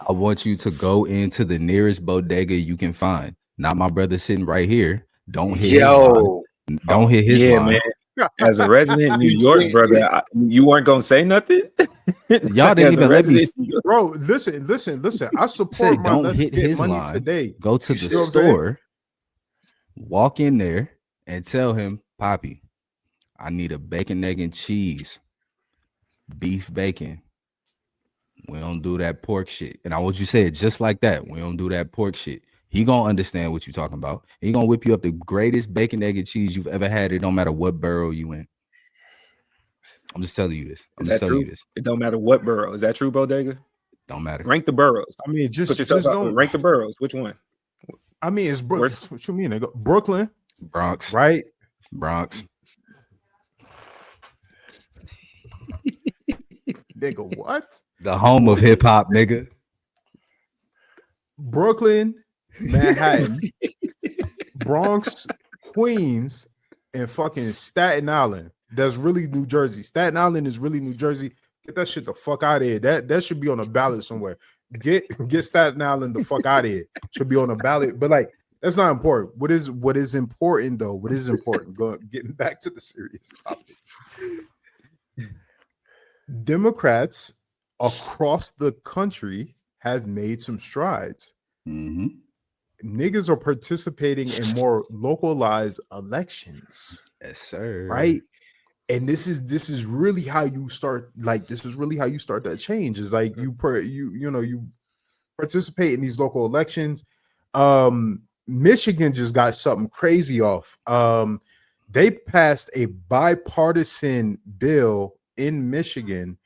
I want you to go into the nearest bodega you can find. Not my brother sitting right here. Don't hit his line. Don't hit his line. Man. As a resident New York brother, you weren't gonna say nothing. Y'all didn't even let me. Bro, listen. I support my don't hit his money line today. Go to the store, walk in there, and tell him, Poppy, I need a bacon, egg, and cheese, beef bacon. We don't do that pork shit. And I want you to say it just like that. We don't do that pork shit. He gonna understand what you're talking about. He gonna whip you up the greatest bacon, egg, and cheese you've ever had. It don't matter what borough you in. I'm just telling you this. It don't matter what borough. Is that true, Bodega? Don't matter. Rank the boroughs. I mean, just don't rank the boroughs. Which one? I mean, it's what you mean? They go Brooklyn, Bronx, right? Bronx. Nigga, what? The home of hip hop, nigga. Brooklyn, Manhattan, Bronx, Queens, and fucking Staten Island. That's really New Jersey. Staten Island is really New Jersey. Get that shit the fuck out of here. That should be on a ballot somewhere. Get Staten Island the fuck out of here. Should be on a ballot, but like that's not important. What is important though? What is important? Getting back to the serious topics. Democrats across the country have made some strides. Mm-hmm. Niggas are participating in more localized elections. Yes, sir. Right. And this is really how you start. Like, this is really how you start that change. Is like you participate in these local elections. Michigan just got something crazy off. They passed a bipartisan bill in Michigan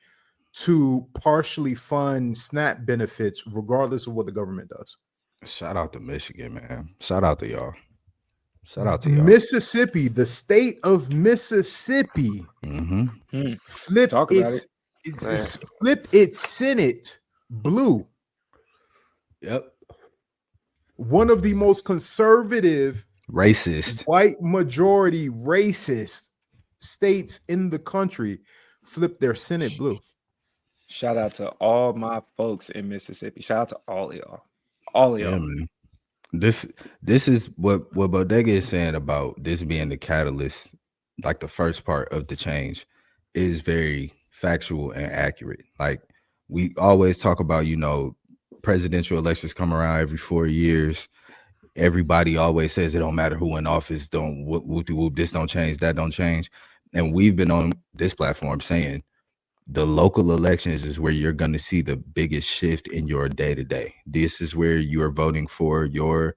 to partially fund SNAP benefits, regardless of what the government does. Shout out to Michigan, man. Shout out to y'all. Shout out to y'all. Mississippi, the state of Mississippi, flipped Talk about flipped its Senate blue. Yep. One of the most conservative, Racist. white majority racist states in the country flipped their Senate blue. Shout out to all my folks in Mississippi. Shout out to all of y'all. All of y'all. Yeah, man. This is what Bodega is saying about this being the catalyst, like the first part of the change, is very factual and accurate. Like, we always talk about, presidential elections come around every 4 years. Everybody always says it don't matter who in office, don't whoop, this don't change, that don't change. And we've been on this platform saying the local elections is where you're going to see the biggest shift in your day-to-day. This is where you are voting for your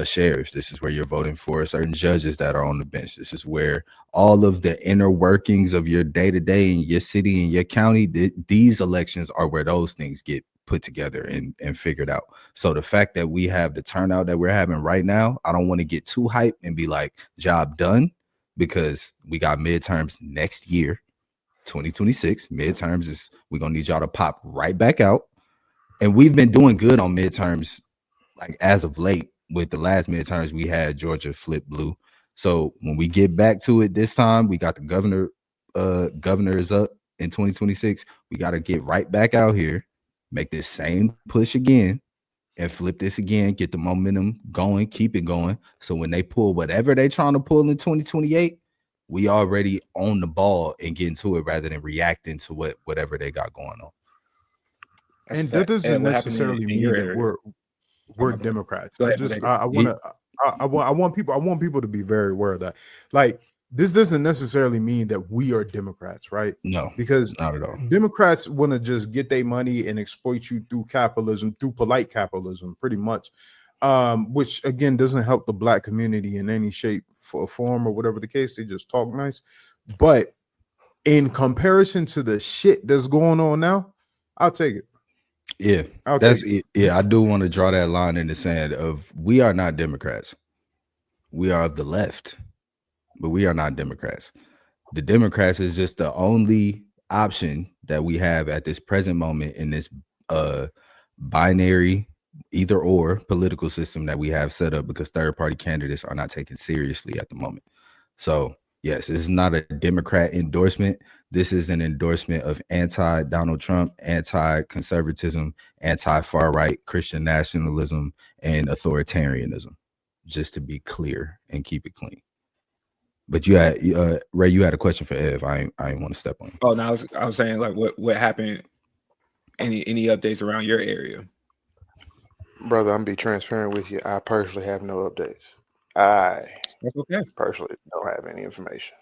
sheriffs. This is where you're voting for certain judges that are on the bench. This is where all of the inner workings of your day-to-day in your city and your county, these elections are where those things get put together and figured out. So the fact that we have the turnout that we're having right now, I don't want to get too hyped and be like, job done, because we got midterms next year. 2026 midterms is we're gonna need y'all to pop right back out, and we've been doing good on midterms, like as of late. With the last midterms, we had Georgia flip blue. So when we get back to it this time, we got the governor is up in 2026. We got to get right back out here, make this same push again, and flip this again, get the momentum going, keep it going. So when they pull whatever they trying to pull in 2028, we already on the ball and getting to it rather than reacting to whatever they got going on. And that doesn't necessarily mean that we're Democrats. I want people to be very aware of that. Like, this doesn't necessarily mean that we are Democrats, right? No, because not at all. Democrats want to just get their money and exploit you through capitalism, through polite capitalism, pretty much. Which again doesn't help the black community in any shape or form or whatever the case. They just talk nice. But in comparison to the shit that's going on now, I'll take it. Yeah, that's it. Yeah, I do want to draw that line in the sand of we are not Democrats. We are of the left, but we are not Democrats. The Democrats is just the only option that we have at this present moment in this binary either or political system that we have set up, because third party candidates are not taken seriously at the moment. So yes, this is not a Democrat endorsement. This is an endorsement of anti-Donald Trump, anti-conservatism, anti-far right Christian nationalism, and authoritarianism, just to be clear and keep it clean. But you had Ray, you had a question for Ev. I ain't want to step on you. Oh no, I was saying, like, what happened? Any updates around your area? Brother, I'm be transparent with you. I personally have no updates. That's okay. Personally don't have any information.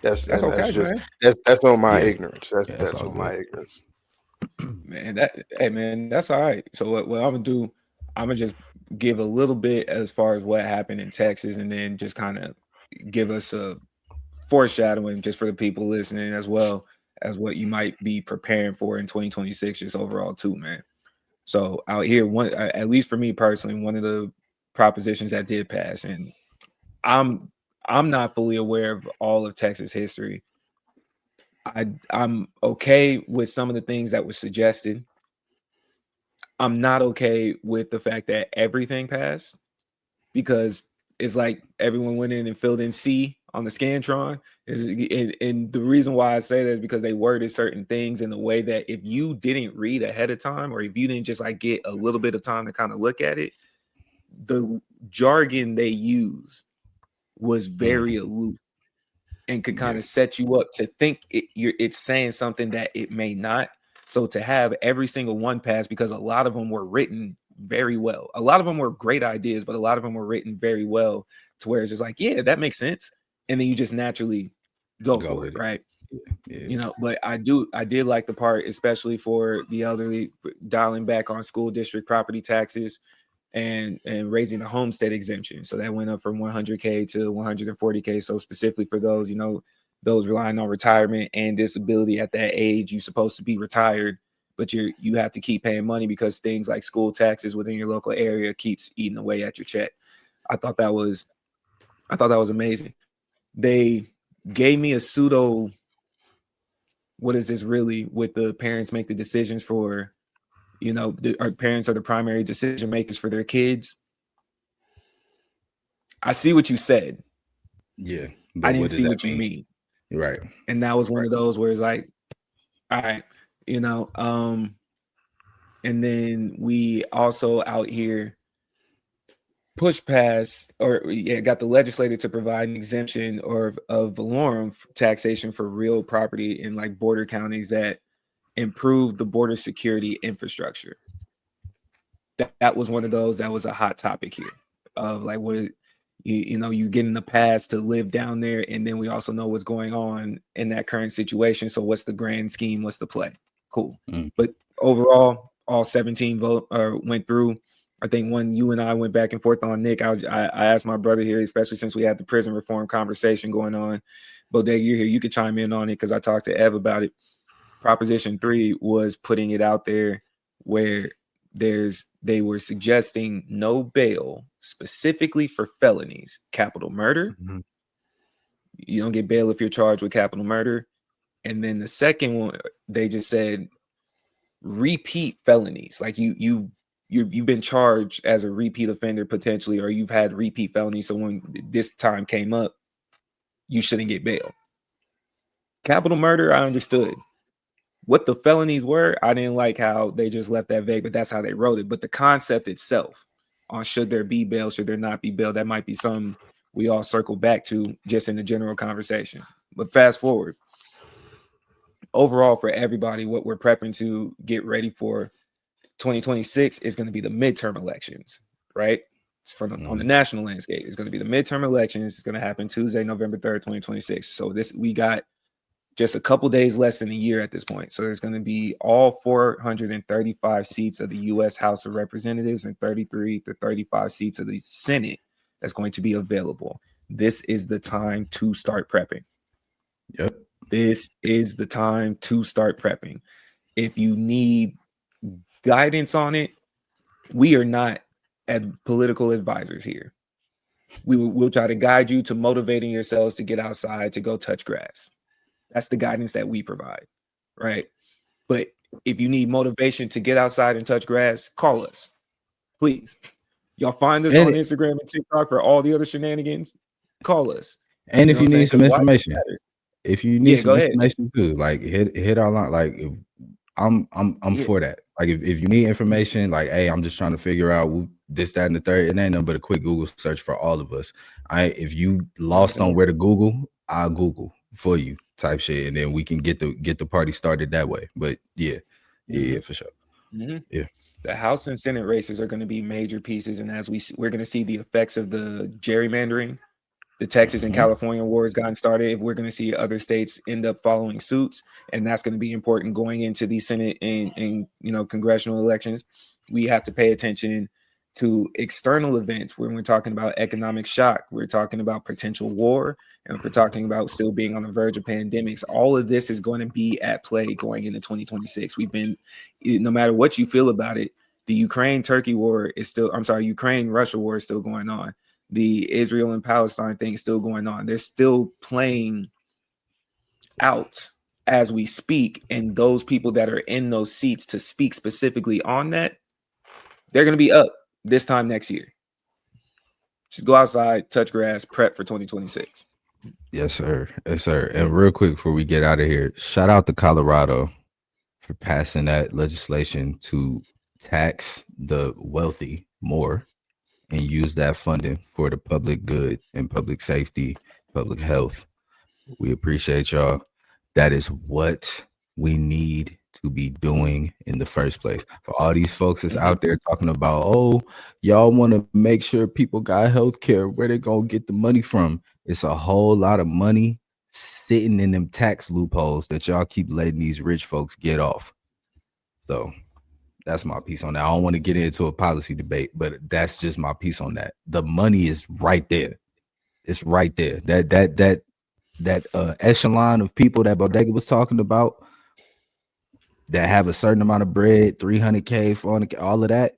That's okay, that's just man. that's on my ignorance. That's on good. my ignorance. Man, that's all right. So what I'm gonna do, I'm gonna just give a little bit as far as what happened in Texas, and then just kind of give us a foreshadowing just for the people listening, as well as what you might be preparing for in 2026, just overall too, man. So out here, at least for me personally, one of the propositions that did pass, and I'm not fully aware of all of Texas history. I'm okay with some of the things that were suggested. I'm not okay with the fact that everything passed, because it's like everyone went in and filled in C on the Scantron. And the reason why I say that is because they worded certain things in a way that if you didn't read ahead of time, or if you didn't just like get a little bit of time to kind of look at it, the jargon they use was very aloof and could kind of set you up to think it's saying something that it may not. So to have every single one pass, because a lot of them were written very well. A lot of them were great ideas, but a lot of them were written very well to where it's just like, yeah, that makes sense. And then you just naturally go for it, right? Yeah. But I did like the part, especially for the elderly, dialing back on school district property taxes and raising the homestead exemption. So that went up from 100K to 140K. So specifically for those, those relying on retirement and disability at that age, you're supposed to be retired, but you have to keep paying money because things like school taxes within your local area keeps eating away at your check. I thought that was amazing. They gave me a pseudo, what is this really, with the parents make the decisions for, our parents are the primary decision makers for their kids. I see what you said. Yeah. I didn't see what you mean. Right. And that was one of those where it's like, all right, and then we also out here push pass got the legislator to provide an exemption or of valorum taxation for real property in like border counties that improve the border security infrastructure. That was one of those that was a hot topic here of like, what you getting a pass to live down there, and then we also know what's going on in that current situation. So what's the grand scheme? What's the play? Cool. But overall, all 17 went through. I think when you and I went back and forth on Nick, I asked my brother here, especially since we had the prison reform conversation going on. Bodega, you're here. You could chime in on it because I talked to Ev about it. Proposition 3 was putting it out there where they were suggesting no bail specifically for felonies, capital murder. Mhm. You don't get bail if you're charged with capital murder. And then the second one, they just said repeat felonies, like you've been charged as a repeat offender potentially, or you've had repeat felonies. So when this time came up, you shouldn't get bail. Capital murder, I understood. What the felonies were, I didn't like how they just left that vague, but that's how they wrote it. But the concept itself on should there be bail, should there not be bail, that might be something we all circle back to just in the general conversation. But fast forward, overall for everybody, what we're prepping to get ready for 2026 is going to be the midterm elections, right? On the national landscape, it's going to be the midterm elections. It's going to happen Tuesday, November 3rd, 2026. So we got just a couple days less than a year at this point. So there's going to be all 435 seats of the U.S. House of Representatives and 33 to 35 seats of the Senate that's going to be available. This is the time to start prepping. Yep. This is the time to start prepping. If you need guidance on it, we are not political advisors here. We'll try to guide you to motivating yourselves to get outside, to go touch grass. That's the guidance that we provide, right? But if you need motivation to get outside and touch grass, call us, please. Y'all find us on Instagram and TikTok for all the other shenanigans. Call us. And if you need some information, too, like hit our line. Like if I'm for that. Like if you need information, like, hey, I'm just trying to figure out this, that, and the third. It ain't nothing but a quick Google search for all of us. If you lost on where to Google, I'll Google for you, type shit, and then we can get the party started that way. But yeah, for sure. Mm-hmm. Yeah, the House and Senate races are going to be major pieces, and as we're going to see the effects of the gerrymandering, the Texas and California war has gotten started. We're going to see other states end up following suits, and that's going to be important going into the Senate and congressional elections. We have to pay attention to external events when we're talking about economic shock. We're talking about potential war, and we're talking about still being on the verge of pandemics. All of this is going to be at play going into 2026. No matter what you feel about it, the Ukraine-Russia war is still going on. The Israel and Palestine thing is still going on. They're still playing out as we speak. And those people that are in those seats to speak specifically on that, they're going to be up this time next year. Just go outside, touch grass, prep for 2026. Yes, sir. Yes, sir. And real quick before we get out of here, shout out to Colorado for passing that legislation to tax the wealthy more and use that funding for the public good and public safety, public health. We appreciate y'all. That is what we need to be doing in the first place. For all these folks that's out there talking about, oh, y'all want to make sure people got health care, where they gonna get the money from? It's a whole lot of money sitting in them tax loopholes that y'all keep letting these rich folks get off. So that's my piece on that. I don't want to get into a policy debate, but that's just my piece on that. The money is right there. It's right there. That echelon of people that Bodega was talking about that have a certain amount of bread, 300K, 400K, all of that,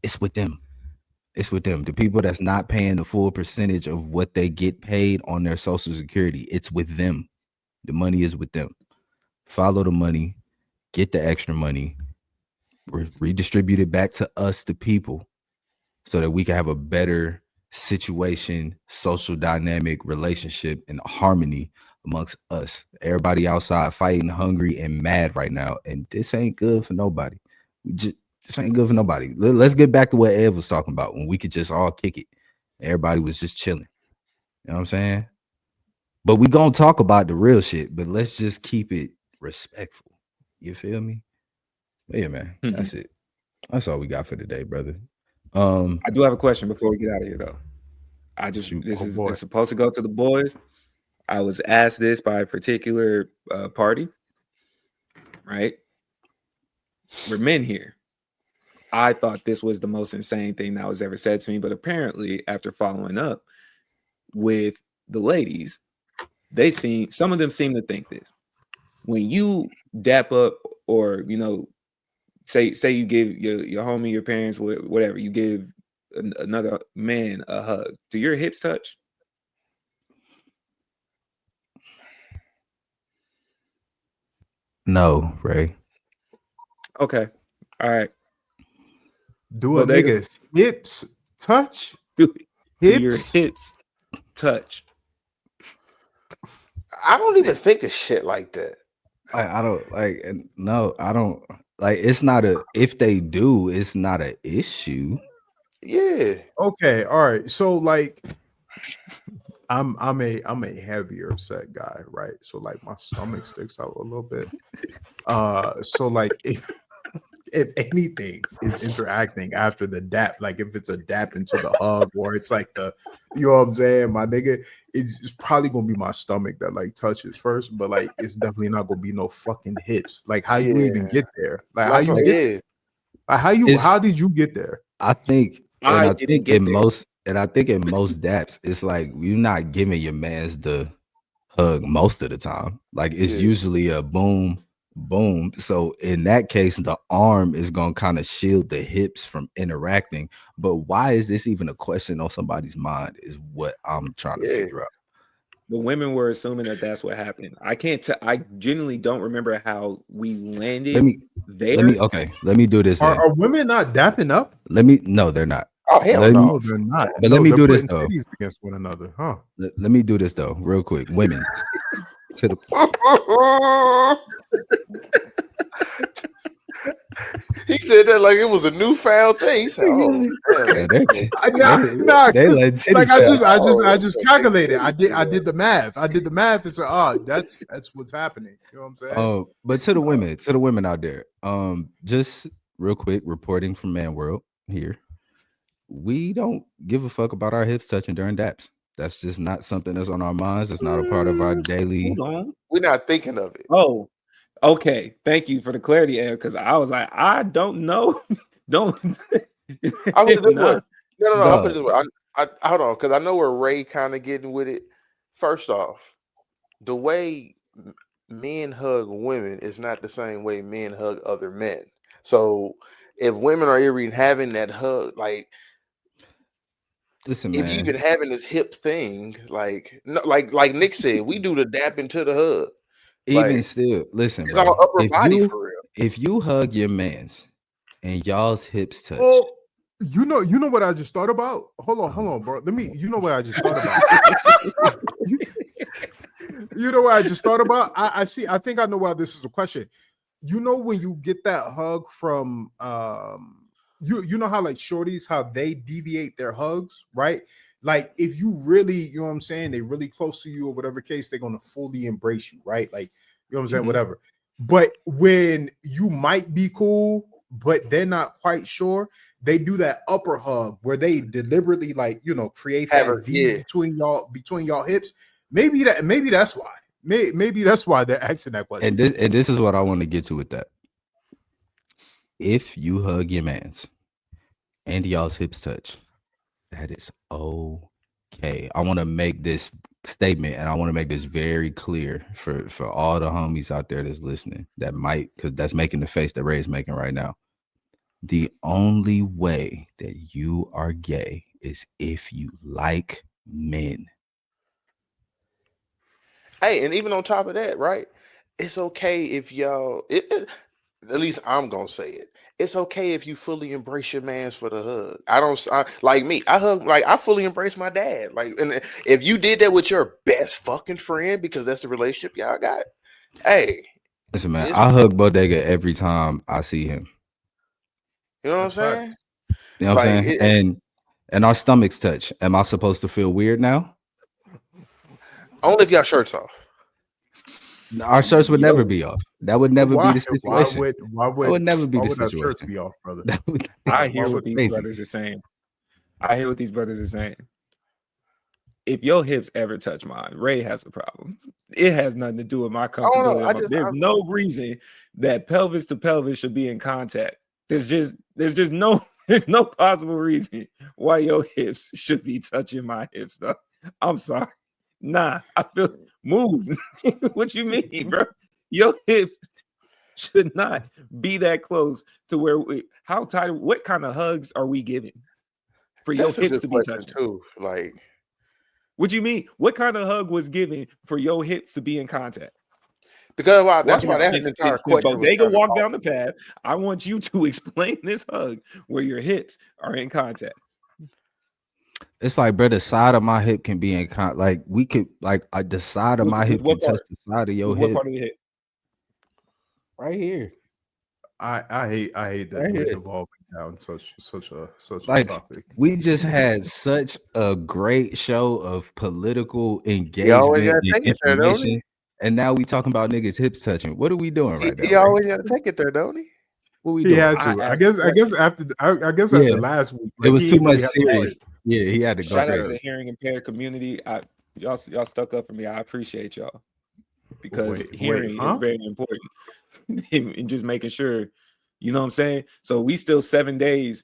it's with them. It's with them. The people that's not paying the full percentage of what they get paid on their Social Security, it's with them. The money is with them. Follow the money, get the extra money, redistribute it back to us, the people, so that we can have a better situation, social dynamic, relationship, and harmony amongst us. Everybody outside fighting, hungry, and mad right now, and this ain't good for nobody. This ain't good for nobody. Let's get back to what Ev was talking about when we could just all kick it. Everybody was just chilling. You know what I'm saying? But we gonna talk about the real shit, but let's just keep it respectful. You feel me? But yeah, man. That's it. That's all we got for today, brother. I do have a question before we get out of here, though. It's supposed to go to the boys. I was asked this by a particular party, right? We're men here. I thought this was the most insane thing that was ever said to me, but apparently, after following up with the ladies, some of them seem to think this. When you dap up, or say you give your homie, your parents, whatever, you give another man a hug, do your hips touch? No, Ray. Okay. All right. Do a nigga's hips touch? Do your hips touch? I don't even think of shit like that. I don't like. No, I don't like. It's not if they do, it's not an issue. Yeah. Okay. All right. So like, I'm a heavier set guy, right? So like my stomach sticks out a little bit. So like if anything is interacting after the dap, like if it's a dap into the hug, or it's like you know what I'm saying, my nigga, it's probably gonna be my stomach that like touches first, but like it's definitely not gonna be no fucking hips. Like how you even get there? Like how you get? Like how did you get there? I think in most Mm-hmm. daps, it's like you're not giving your mans the hug most of the time. Like it's usually a boom. Boom. So in that case, the arm is going to kind of shield the hips from interacting. But why is this even a question on somebody's mind is what I'm trying to figure out. The women were assuming that that's what happened. I genuinely don't remember how we landed there. Let me do this. Are women not dapping up? No, they're not. Oh, hell no. They're not. But let me do this though. Against one another, huh? Let me do this though, real quick. Women. He said that like it was a newfound thing. He said, I just calculated. I did the math. It's that's what's happening. You know what I'm saying? But to the women out there, just real quick, reporting from Man World here. We don't give a fuck about our hips touching during daps. That's just not something that's on our minds. It's not a part of our daily. We're not thinking of it. Oh, okay. Thank you for the clarity, Ed, because I was like, I don't know. Don't. I'll put it this way. No. I'll put it this way. I hold on, because I know where Ray kind of getting with it. First off, the way men hug women is not the same way men hug other men. So if women are even having that hug, like, listen, if you even having this hip thing, like Nick said, we do the dap into the hug. Even still, listen, it's bro, all upper body for real. If you hug your mans and y'all's hips touch, you know what I just thought about. Hold on, bro. You know what I just thought about. You know what I just thought about. I see. I think I know why this is a question. You know when you get that hug from you know how like shorties, how they deviate their hugs, right? Like if you really, you know what I'm saying, they really close to you or whatever case, they're gonna fully embrace you, right? Like, you know what I'm saying, whatever. But when you might be cool, but they're not quite sure, they do that upper hug where they deliberately, like, you know, create that V between y'all hips. maybe that's why. Maybe that's why they're asking that question. And this is what I want to get to with that. If you hug your mans and y'all's hips touch, that is okay. I want to make this statement, and I want to make this very clear for all the homies out there that's listening that might, because that's making the face that Ray is making right now. The only way that you are gay is if you like men. Hey, and even on top of that, right? It's okay if y'all. At least I'm gonna say it. It's okay if you fully embrace your man's for the hug. Like me. I hug, like I fully embrace my dad. Like, and if you did that with your best fucking friend because that's the relationship y'all got, hey, listen, man, I hug Bodega every time I see him. You know what I'm saying? You know what I'm saying? And our stomachs touch. Am I supposed to feel weird now? Only if y'all shirts off. Our shirts would never be off. That would never be the situation. Why would never be the our situation? shirts be off, brother? I hear what these brothers are saying. If your hips ever touch mine, Ray has a problem. It has nothing to do with my comfortability. There's no reason that pelvis to pelvis should be in contact. There's no possible reason why your hips should be touching my hips, though. I'm sorry. Nah, I feel move. What you mean, bro? Your hips should not be that close to where how tight, what kind of hugs are we giving for your hips to be touching? Too. Like, what you mean? What kind of hug was given for your hips to be in contact? Because that's why that's an entire question. Bodega walk down the path. I want you to explain this hug where your hips are in contact. It's like, bro, the side of my hip can be in contact. Like we could, like, the side of my hip can touch the side of your hip. What part of the hip? Right here. I hate that we're evolving down such like, a topic. We just had such a great show of political engagement and information, and now we talking about niggas hips touching. What are we doing right now? He always got to take it there, don't he? What we doing? He had to. I guess after last week, it was too much serious. Yeah, he had to go. Shout out to the hearing impaired community. Y'all stuck up for me. I appreciate y'all because hearing is very important. And just making sure, you know what I'm saying? So we still 7 days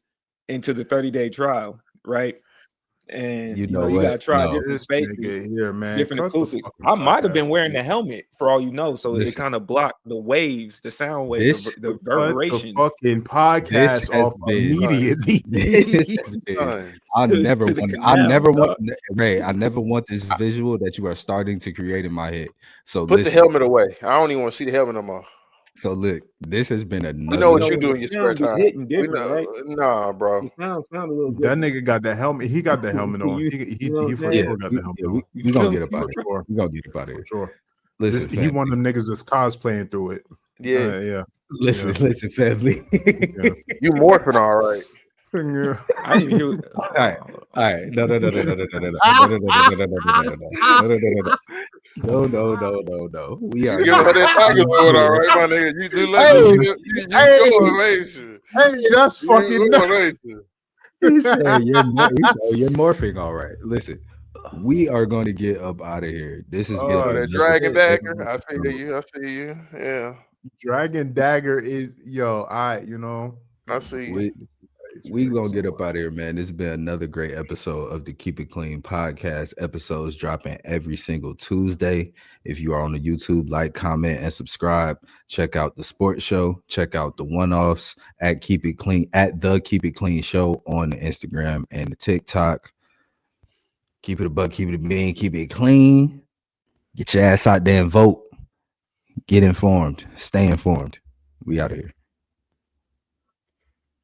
into the 30-day trial, right? And you gotta try different spaces here, man. Different acoustics. I might have been wearing the helmet for all you know, so it kind of blocked the waves, the sound waves, the reverberation. The fucking podcast off immediately. I never want this visual that you are starting to create in my head. So put the helmet away. I don't even want to see the helmet no more. So look, this has been another. You know what you do in your spare time. Right? Nah, bro. It sound a little good. That nigga got the helmet. He got the helmet on. He for sure got the helmet on. We gonna get up out of here. We gonna get up out of here. Sure. Listen, he one of them niggas that's cosplaying through it. Yeah. Listen, family. You morphing all right. Yeah. I didn't hear. All right. No. We are. You know that tiger doing all right, my nigga. You let me see you. Hey, that's fucking nuts. He said you're morphing all right. Listen, we are going to get up out of here. This is that dragon dagger. I feel you. I see you. Yeah. Dragon dagger is I see you. We gonna get up out of here, man. This has been another great episode of the Keep It Clean podcast. Episodes dropping every single Tuesday. If you are on the YouTube, like, comment, and subscribe. Check out the sports show. Check out the one-offs at Keep It Clean, at the Keep It Clean show on the Instagram and the TikTok. Keep it a buck, keep it a bean, keep it clean. Get your ass out there and vote. Get informed. Stay informed. We out of here.